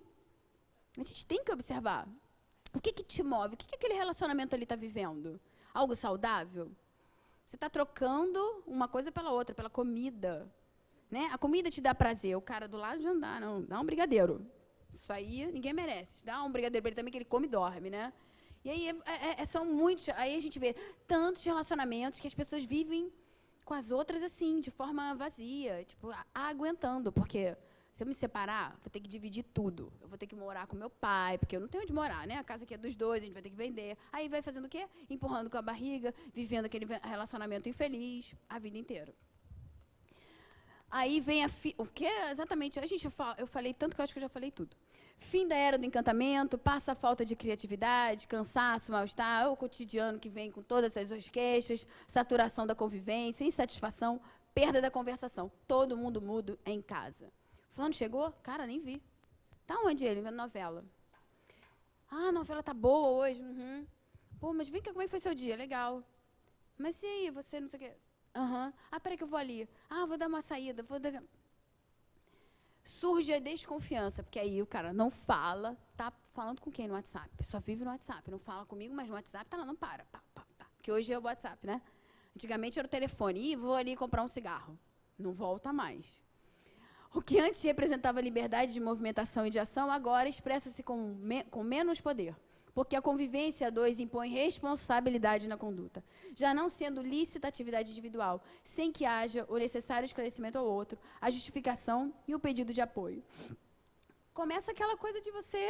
A gente tem que observar. O que te move? O que aquele relacionamento ali está vivendo? Algo saudável? Você está trocando uma coisa pela outra, pela comida. Né? A comida te dá prazer, o cara do lado já não dá, não. Dá um brigadeiro. Isso aí ninguém merece. Dá um brigadeiro para ele também, que ele come e dorme, né? E aí são muitos. Aí a gente vê tantos relacionamentos que as pessoas vivem com as outras assim, de forma vazia, tipo, aguentando, porque se eu me separar, vou ter que dividir tudo. Eu vou ter que morar com meu pai, porque eu não tenho onde morar, né? A casa aqui é dos dois, a gente vai ter que vender. Aí vai fazendo o quê? Empurrando com a barriga, vivendo aquele relacionamento infeliz a vida inteira. Aí vem o que exatamente? Eu falei tanto que eu acho que eu já falei tudo. Fim da era do encantamento, passa a falta de criatividade, cansaço, mal-estar, o cotidiano que vem com todas essas queixas, saturação da convivência, insatisfação, perda da conversação. Todo mundo mudo em casa. Fulano chegou? Cara, nem vi. Tá onde ele? Vendo novela. A novela tá boa hoje. Uhum. Pô, mas vem cá, como é que foi seu dia? Legal. Mas e aí, você não sei o quê? Aham. Peraí que eu vou ali. Vou dar uma saída. Surge a desconfiança, porque aí o cara não fala, tá falando com quem no WhatsApp? Só vive no WhatsApp, não fala comigo, mas no WhatsApp tá lá, não para. Porque hoje é o WhatsApp, né? Antigamente era o telefone. Vou ali comprar um cigarro. Não volta mais. O que antes representava liberdade de movimentação e de ação, agora expressa-se com menos poder, porque a convivência a dois impõe responsabilidade na conduta, já não sendo lícita a atividade individual, sem que haja o necessário esclarecimento ao outro, a justificação e o pedido de apoio. Começa aquela coisa de você...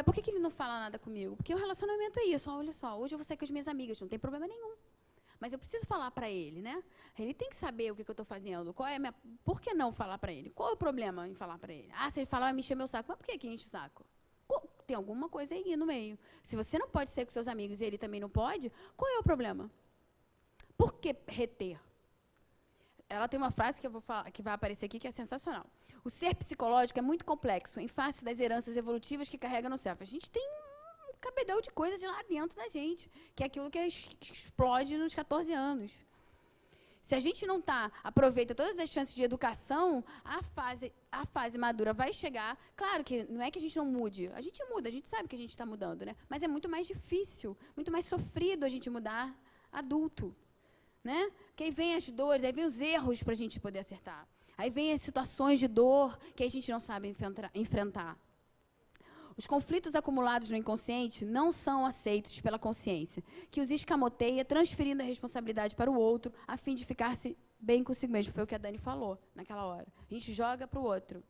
por que ele não fala nada comigo? Porque o relacionamento é isso. Olha só, hoje eu vou sair com as minhas amigas, não tem problema nenhum. Mas eu preciso falar para ele, né? Ele tem que saber o que eu estou fazendo. Por que não falar para ele? Qual é o problema em falar para ele? Se ele falar, vai me encher meu saco. Mas por que enche o saco? Tem alguma coisa aí no meio. Se você não pode ser com seus amigos e ele também não pode, qual é o problema? Por que reter? Ela tem uma frase que eu vou falar, que vai aparecer aqui, que é sensacional. O ser psicológico é muito complexo, em face das heranças evolutivas que carrega no cérebro. A gente tem um cabedal de coisas lá dentro da gente, que é aquilo que explode nos 14 anos. Se a gente não aproveita todas as chances de educação, a fase madura vai chegar. Claro que não é que a gente não mude. A gente muda, a gente sabe que a gente está mudando, né? Mas é muito mais difícil, muito mais sofrido a gente mudar adulto, né? Porque aí vem as dores, aí vem os erros para a gente poder acertar. Aí vem as situações de dor que a gente não sabe enfrentar. Os conflitos acumulados no inconsciente não são aceitos pela consciência, que os escamoteia, transferindo a responsabilidade para o outro, a fim de ficar-se bem consigo mesmo. Foi o que a Dani falou naquela hora. A gente joga para o outro.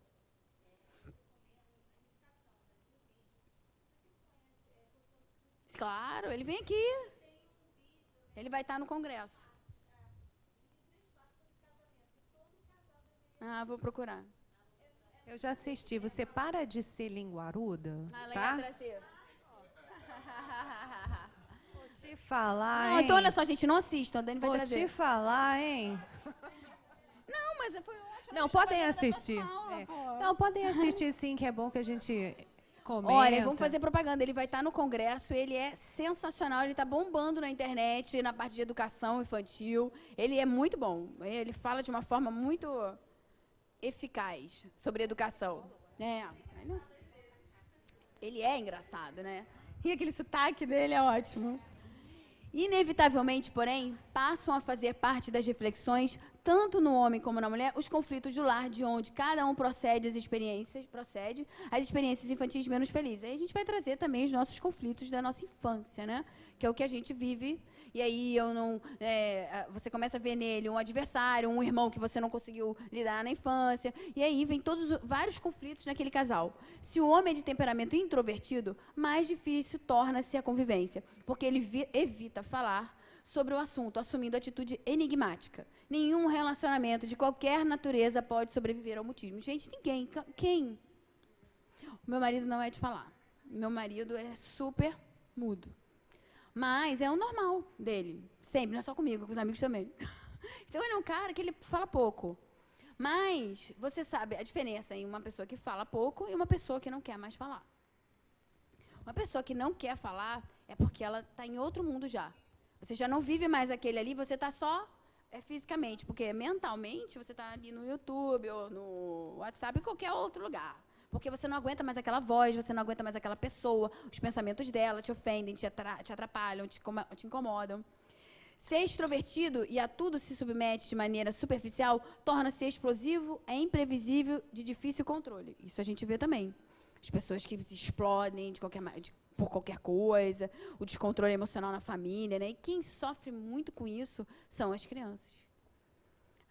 Claro, ele vem aqui. Ele vai estar no congresso. Vou procurar. Eu já assisti. Você para de ser linguaruda, ela tá? ia trazer. Vou te falar, Não, hein? então olha só, gente, não assistam, a Dani vai trazer. Vou te falar, hein? Não, mas foi ótimo. Não, podem assistir. Não, podem assistir sim, que é bom que a gente comenta. Olha, vamos fazer propaganda. Ele vai estar no congresso, ele é sensacional, ele está bombando na internet, na parte de educação infantil. Ele é muito bom. Ele fala de uma forma muito eficaz sobre educação. Ele é engraçado, né? E aquele sotaque dele é ótimo. Inevitavelmente, porém, passam a fazer parte das reflexões, tanto no homem como na mulher, os conflitos do lar, de onde cada um procede as experiências infantis menos felizes. Aí a gente vai trazer também os nossos conflitos da nossa infância, né? Que é o que a gente vive. E aí você começa a ver nele um adversário, um irmão que você não conseguiu lidar na infância. E aí vem vários conflitos naquele casal. Se o homem é de temperamento introvertido, mais difícil torna-se a convivência, porque ele evita falar sobre o assunto, assumindo atitude enigmática. Nenhum relacionamento de qualquer natureza pode sobreviver ao mutismo. Gente, ninguém. Quem? O meu marido não é de falar. Meu marido é super mudo. Mas é o normal dele. Sempre, não é só comigo, com os amigos também. Então, ele é um cara que ele fala pouco. Mas você sabe a diferença em uma pessoa que fala pouco e uma pessoa que não quer mais falar. Uma pessoa que não quer falar é porque ela está em outro mundo já. Você já não vive mais aquele ali, você está só fisicamente, porque mentalmente você está ali no YouTube ou no WhatsApp, em qualquer outro lugar. Porque você não aguenta mais aquela voz, você não aguenta mais aquela pessoa, os pensamentos dela te ofendem, te atrapalham, te incomodam. Ser extrovertido e a tudo se submete de maneira superficial torna-se explosivo, é imprevisível, de difícil controle. Isso a gente vê também. As pessoas que se explodem por qualquer coisa, o descontrole emocional na família, né? E quem sofre muito com isso são as crianças.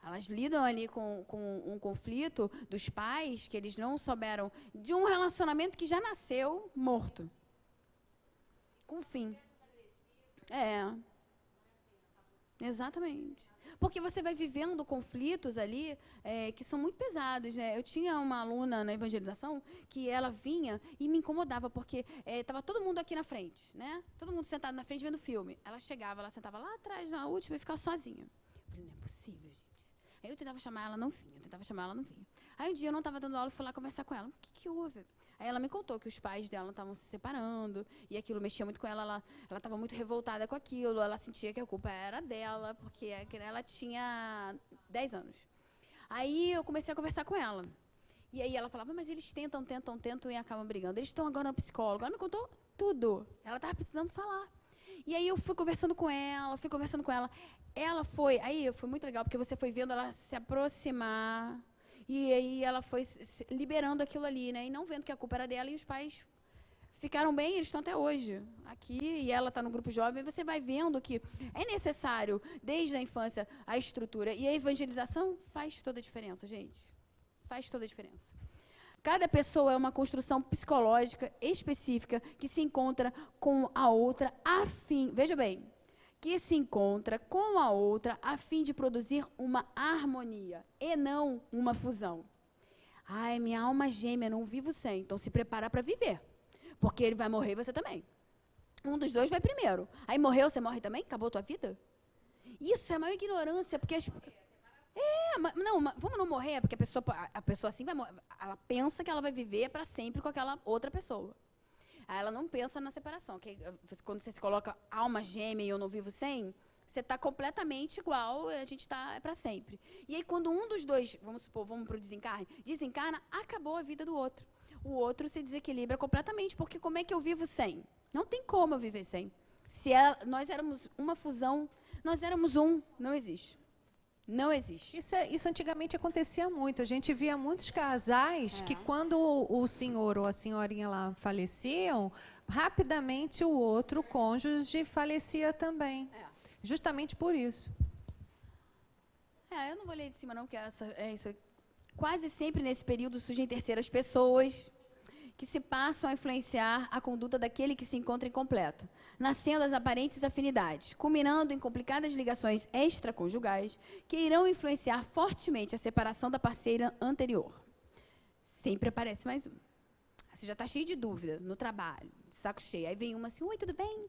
Elas lidam ali com um conflito dos pais que eles não souberam, de um relacionamento que já nasceu morto. Com fim. Exatamente. Porque você vai vivendo conflitos ali que são muito pesados, né? Eu tinha uma aluna na evangelização que ela vinha e me incomodava, porque estava todo mundo aqui na frente, né? Todo mundo sentado na frente vendo filme. Ela chegava, ela sentava lá atrás, na última, e ficava sozinha. Eu falei, não é possível, gente. Aí eu tentava chamar ela, não vinha. Aí um dia eu não estava dando aula, fui lá conversar com ela. O que houve? Aí ela me contou que os pais dela estavam se separando e aquilo mexia muito com ela. Ela estava muito revoltada com aquilo. Ela sentia que a culpa era dela, porque ela tinha 10 anos. Aí eu comecei a conversar com ela. E aí ela falava, mas eles tentam e acabam brigando. Eles estão agora no psicólogo. Ela me contou tudo. Ela estava precisando falar. E aí eu fui conversando com ela. Ela foi... Aí foi muito legal, porque você foi vendo ela se aproximar... E aí ela foi liberando aquilo ali, né? E não vendo que a culpa era dela, e os pais ficaram bem, eles estão até hoje aqui, e ela está no grupo jovem, e você vai vendo que é necessário, desde a infância, a estrutura. E a evangelização faz toda a diferença, gente. Faz toda a diferença. Cada pessoa é uma construção psicológica específica que se encontra com a outra a fim... Veja bem, que se encontra com a outra a fim de produzir uma harmonia e não uma fusão. Ai, minha alma gêmea, não vivo sem, então se prepara para viver, porque ele vai morrer e você também. Um dos dois vai primeiro. Aí morreu, você morre também? Acabou a tua vida? Isso é a maior ignorância, porque vamos não morrer, porque a pessoa assim vai morrer. Ela pensa que ela vai viver para sempre com aquela outra pessoa. Aí ela não pensa na separação. Que quando você se coloca alma gêmea e eu não vivo sem, você está completamente igual, a gente está para sempre. E aí, quando um dos dois, vamos supor, vamos para o desencarna, acabou a vida do outro. O outro se desequilibra completamente, porque como é que eu vivo sem? Não tem como eu viver sem. Se nós éramos uma fusão, nós éramos um, não existe. Não existe. Isso antigamente acontecia muito. A gente via muitos casais que quando o senhor ou a senhorinha lá faleciam, rapidamente o outro cônjuge falecia também. Justamente por isso. Eu não vou ler de cima não, que isso. Quase sempre nesse período surgem terceiras pessoas que se passam a influenciar a conduta daquele que se encontra incompleto, nascendo as aparentes afinidades, culminando em complicadas ligações extraconjugais que irão influenciar fortemente a separação da parceira anterior. Sempre aparece mais um. Você já está cheio de dúvida no trabalho, de saco cheio. Aí vem uma assim, oi, tudo bem?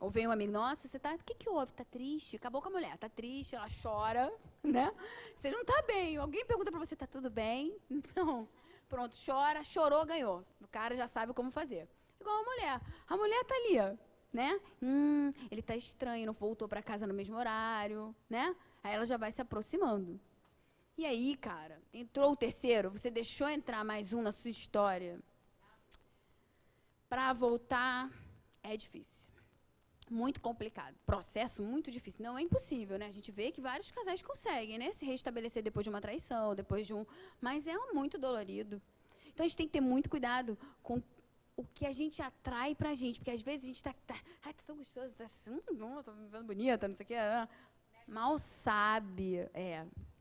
Ou vem um amigo, nossa, você tá, o que houve? Tá triste? Acabou com a mulher, tá triste, ela chora, né? Você não tá bem. Alguém pergunta para você, tá tudo bem? Não. Pronto, chorou, ganhou. O cara já sabe como fazer. Igual a mulher. A mulher tá ali, né? Ele tá estranho, não voltou para casa no mesmo horário, né? Aí ela já vai se aproximando. E aí, cara, entrou o terceiro, você deixou entrar mais um na sua história. Para voltar, é difícil. Muito complicado. Processo muito difícil. Não é impossível, né? A gente vê que vários casais conseguem, né? Se restabelecer depois de uma traição, depois de Mas é muito dolorido. Então, a gente tem que ter muito cuidado com o que a gente atrai pra gente. Porque, às vezes, a gente tá tão gostoso, tá assim, tô me vendo bonita, não sei o que. Mal sabe.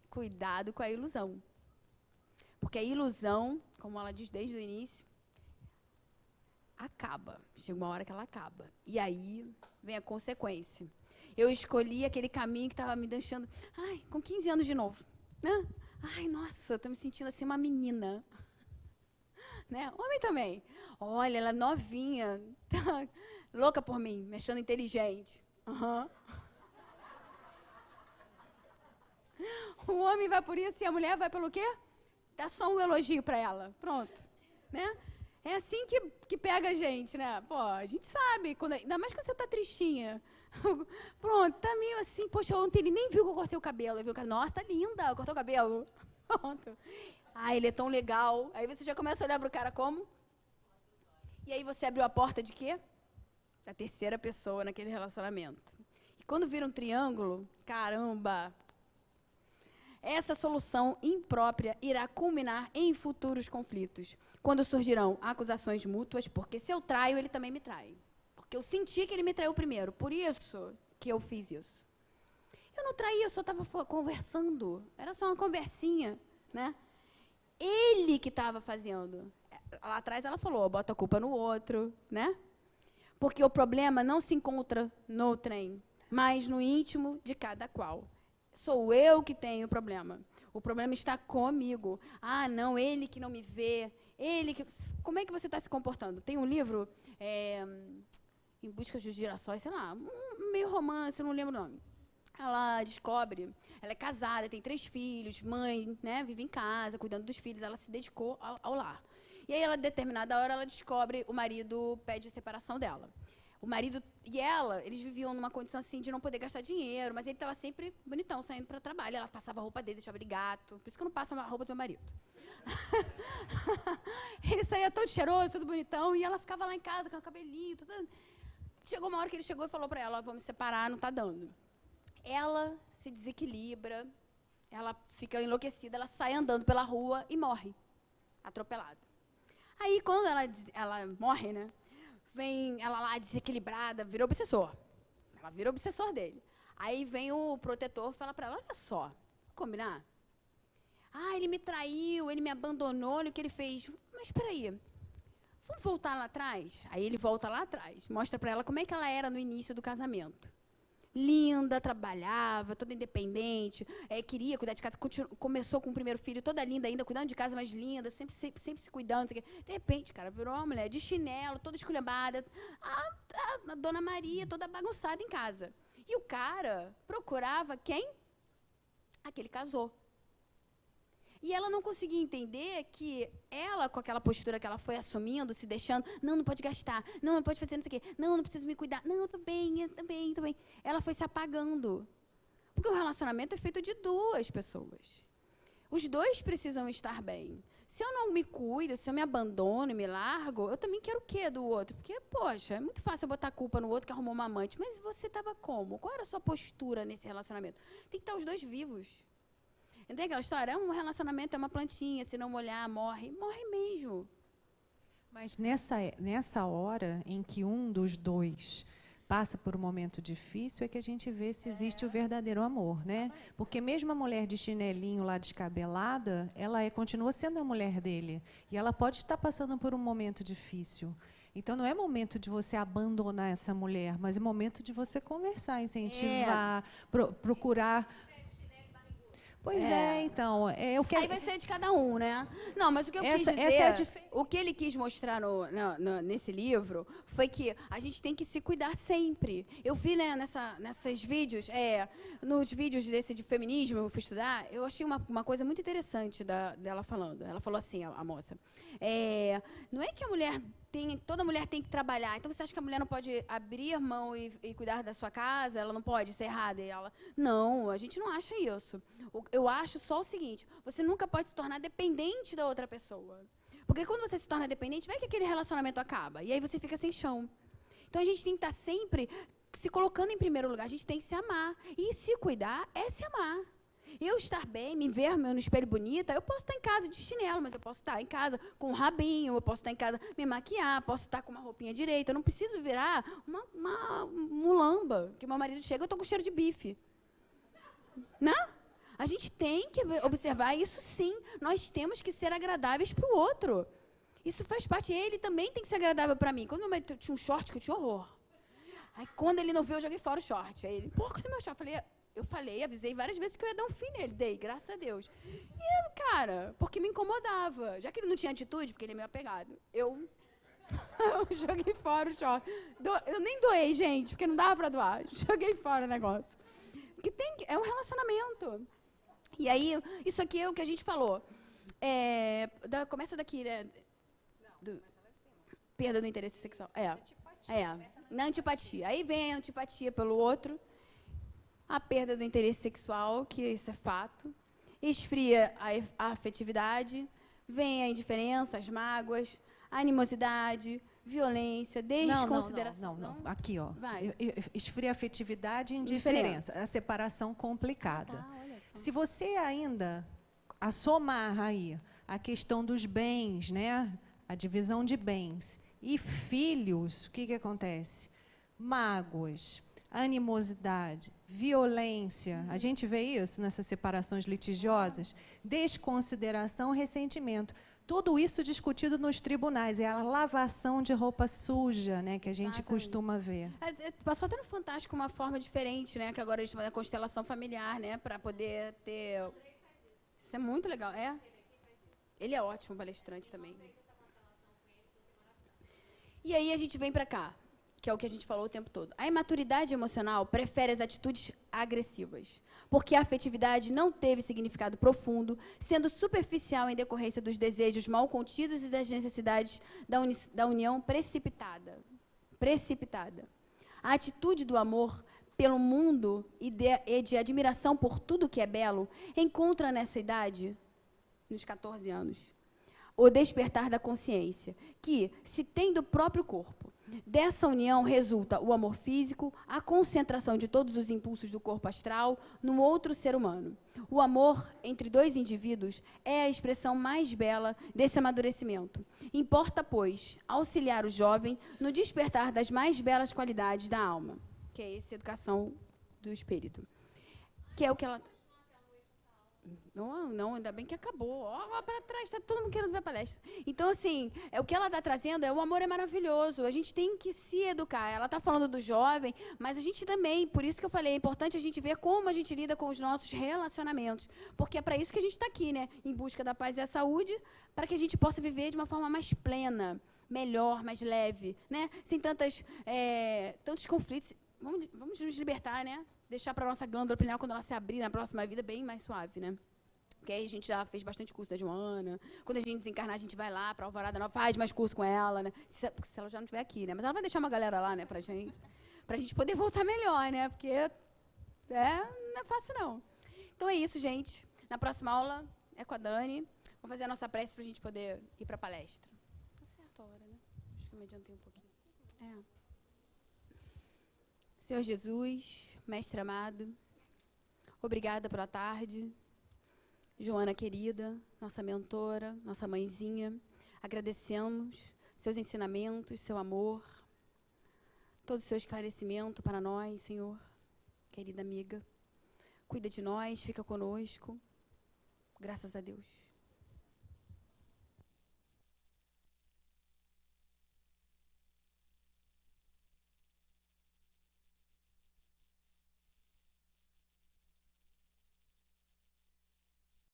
Cuidado com a ilusão. Porque a ilusão, como ela diz desde o início, acaba. Chega uma hora que ela acaba. E aí vem a consequência. Eu escolhi aquele caminho que estava me deixando... com 15 anos de novo. Né? Nossa, estou me sentindo assim uma menina. Né? Homem também. Olha, ela é novinha. Tá louca por mim, me achando inteligente. O homem vai por isso e a mulher vai pelo quê? Dá só um elogio para ela. Pronto. Né? É assim que pega a gente, né? Pô, a gente sabe, ainda mais quando você tá tristinha. Pronto, tá meio assim, poxa, ontem ele nem viu que eu cortei o cabelo. Ele viu o cara, nossa, tá linda, cortou o cabelo. Pronto. Ah, ele é tão legal. Aí você já começa a olhar pro cara como? E aí você abriu a porta de quê? Da terceira pessoa naquele relacionamento. E quando vira um triângulo, caramba! Essa solução imprópria irá culminar em futuros conflitos, quando surgirão acusações mútuas, porque se eu traio, ele também me trai. Porque eu senti que ele me traiu primeiro, por isso que eu fiz isso. Eu não traí, eu só estava conversando, era só uma conversinha, né? Ele que estava fazendo. Lá atrás ela falou, bota a culpa no outro, né? Porque o problema não se encontra no trem, mas no íntimo de cada qual. Sou eu que tenho o problema. O problema está comigo. Ah, não, ele que não me vê. Ele que... Como é que você está se comportando? Tem um livro, Em Busca dos Girassóis, sei lá, meio romance, eu não lembro o nome. Ela descobre, ela é casada, tem 3 filhos, mãe, né, vive em casa, cuidando dos filhos, ela se dedicou ao lar. E aí, ela, determinada hora, ela descobre o marido pede a separação dela. O marido e ela, eles viviam numa condição assim de não poder gastar dinheiro, mas ele estava sempre bonitão, saindo para trabalho. Ela passava a roupa dele, deixava ele gato. Por isso que eu não passo a roupa do meu marido. Ele saía todo cheiroso, todo bonitão, e ela ficava lá em casa com o cabelinho. Tudo. Chegou uma hora que ele chegou e falou para ela, vamos separar, não está dando. Ela se desequilibra, ela fica enlouquecida, ela sai andando pela rua e morre, atropelada. Aí, quando ela morre, né? Vem ela lá desequilibrada, virou obsessor. Ela vira obsessor dele. Aí vem o protetor e fala para ela, olha só, combinar? Ah, ele me traiu, ele me abandonou, olha o que ele fez. Mas espera aí, vamos voltar lá atrás? Aí ele volta lá atrás, mostra para ela como é que ela era no início do casamento. Linda, trabalhava, toda independente, queria cuidar de casa, começou com o primeiro filho, toda linda ainda, cuidando de casa, mas linda, sempre se cuidando. De repente, cara, virou uma mulher de chinelo, toda esculhambada, a Dona Maria, toda bagunçada em casa. E o cara procurava quem? Aquele casou. E ela não conseguia entender que ela, com aquela postura que ela foi assumindo, se deixando, não pode gastar, não pode fazer não sei o quê, não preciso me cuidar, não, tô bem. Ela foi se apagando. Porque o relacionamento é feito de 2 pessoas. Os 2 precisam estar bem. Se eu não me cuido, se eu me abandono e me largo, eu também quero o quê do outro? Porque, poxa, é muito fácil eu botar a culpa no outro que arrumou uma amante. Mas você estava como? Qual era a sua postura nesse relacionamento? Tem que estar os 2 vivos. Não tem aquela história? Um relacionamento é uma plantinha, se não molhar, morre. Morre mesmo. Mas nessa hora em que um dos 2 passa por um momento difícil, é que a gente vê se existe o verdadeiro amor, né? Porque mesmo a mulher de chinelinho lá descabelada, ela continua sendo a mulher dele. E ela pode estar passando por um momento difícil. Então, não é momento de você abandonar essa mulher, mas é momento de você conversar, incentivar, procurar... Pois então, eu quero... Aí vai ser de cada um, né? Não, mas o que eu quis dizer, o que ele quis mostrar nesse livro, foi que a gente tem que se cuidar sempre. Eu vi, né, nesses vídeos, nos vídeos de feminismo, eu fui estudar, eu achei uma coisa muito interessante dela falando. Ela falou assim, a moça, não é que toda mulher tem que trabalhar, então você acha que a mulher não pode abrir mão e cuidar da sua casa? Ela não pode ser errada? E ela, não, a gente não acha isso. Eu acho só o seguinte, você nunca pode se tornar dependente da outra pessoa. Porque quando você se torna dependente, vai que aquele relacionamento acaba, e aí você fica sem chão. Então, a gente tem que estar sempre se colocando em primeiro lugar, a gente tem que se amar. E se cuidar é se amar. Eu estar bem, me ver no espelho bonita, eu posso estar em casa de chinelo, mas eu posso estar em casa com um rabinho, eu posso estar em casa me maquiar, posso estar com uma roupinha direita, eu não preciso virar uma mulamba, que meu marido chega, eu estou com cheiro de bife. Não? A gente tem que observar isso, sim. Nós temos que ser agradáveis para o outro. Isso faz parte, ele também tem que ser agradável para mim. Quando meu marido tinha um short, que eu tinha horror. Aí, quando ele não viu, eu joguei fora o short. Aí ele, pô, cadê meu short? Eu falei, avisei várias vezes que eu ia dar um fim nele. Dei, graças a Deus. E, cara, porque me incomodava. Já que ele não tinha atitude, porque ele é meio apegado, eu joguei fora o short. Eu nem doei, gente, porque não dava para doar. Joguei fora o negócio. Porque é um relacionamento. E aí, isso aqui é o que a gente falou. Começa daqui, né? Perda do interesse sexual. Na antipatia. Aí vem a antipatia pelo outro, a perda do interesse sexual, que isso é fato, esfria a afetividade, vem a indiferença, as mágoas, a animosidade, violência, desconsideração. Não. Aqui, ó. Vai. Esfria a afetividade e indiferença. A separação complicada. Olha só. Se você ainda assomar aí a questão dos bens, né? A divisão de bens e filhos, o que acontece? Mágoas, animosidade, violência. A gente vê isso nessas separações litigiosas. Desconsideração, ressentimento. Tudo isso discutido nos tribunais. É a lavação de roupa suja, né, que a gente costuma ver. Passou até no Fantástico uma forma diferente, né? Que agora a gente vai na constelação familiar, né? Para poder ter... Isso é muito legal. Ele é ótimo palestrante também. E aí a gente vem para cá, que é o que a gente falou o tempo todo. A imaturidade emocional prefere as atitudes agressivas, porque a afetividade não teve significado profundo, sendo superficial em decorrência dos desejos mal contidos e das necessidades da união precipitada. A atitude do amor pelo mundo e de admiração por tudo que é belo encontra nessa idade, nos 14 anos, o despertar da consciência, que se tem do próprio corpo. Dessa união resulta o amor físico, a concentração de todos os impulsos do corpo astral no outro ser humano. O amor entre dois indivíduos é a expressão mais bela desse amadurecimento. Importa, pois, auxiliar o jovem no despertar das mais belas qualidades da alma, que é essa educação do espírito. Que é o que ela... Não, ainda bem que acabou. Ó, para trás, está todo mundo querendo ver a palestra. Então, assim, o que ela está trazendo o amor é maravilhoso. A gente tem que se educar. Ela está falando do jovem, mas a gente também, por isso que eu falei, é importante a gente ver como a gente lida com os nossos relacionamentos. Porque é para isso que a gente está aqui, né? Em busca da paz e da saúde, para que a gente possa viver de uma forma mais plena, melhor, mais leve, né? Sem tantos conflitos. Vamos nos libertar, né? Deixar para a nossa glândula pineal, quando ela se abrir na próxima vida, bem mais suave, né? Porque aí a gente já fez bastante curso da Joana. Quando a gente desencarnar, a gente vai lá para a Alvorada Nova, faz mais curso com ela, né? Se ela já não estiver aqui, né? Mas ela vai deixar uma galera lá, né, pra gente poder voltar melhor, né? Porque não é fácil, não. Então é isso, gente. Na próxima aula é com a Dani. Vamos fazer a nossa prece para a gente poder ir para a palestra. Tá certo a hora, né? Acho que eu me adiantei um pouquinho. Senhor Jesus, Mestre amado, obrigada pela tarde. Joana querida, nossa mentora, nossa mãezinha, agradecemos seus ensinamentos, seu amor, todo o seu esclarecimento para nós, Senhor, querida amiga. Cuida de nós, fica conosco. Graças a Deus.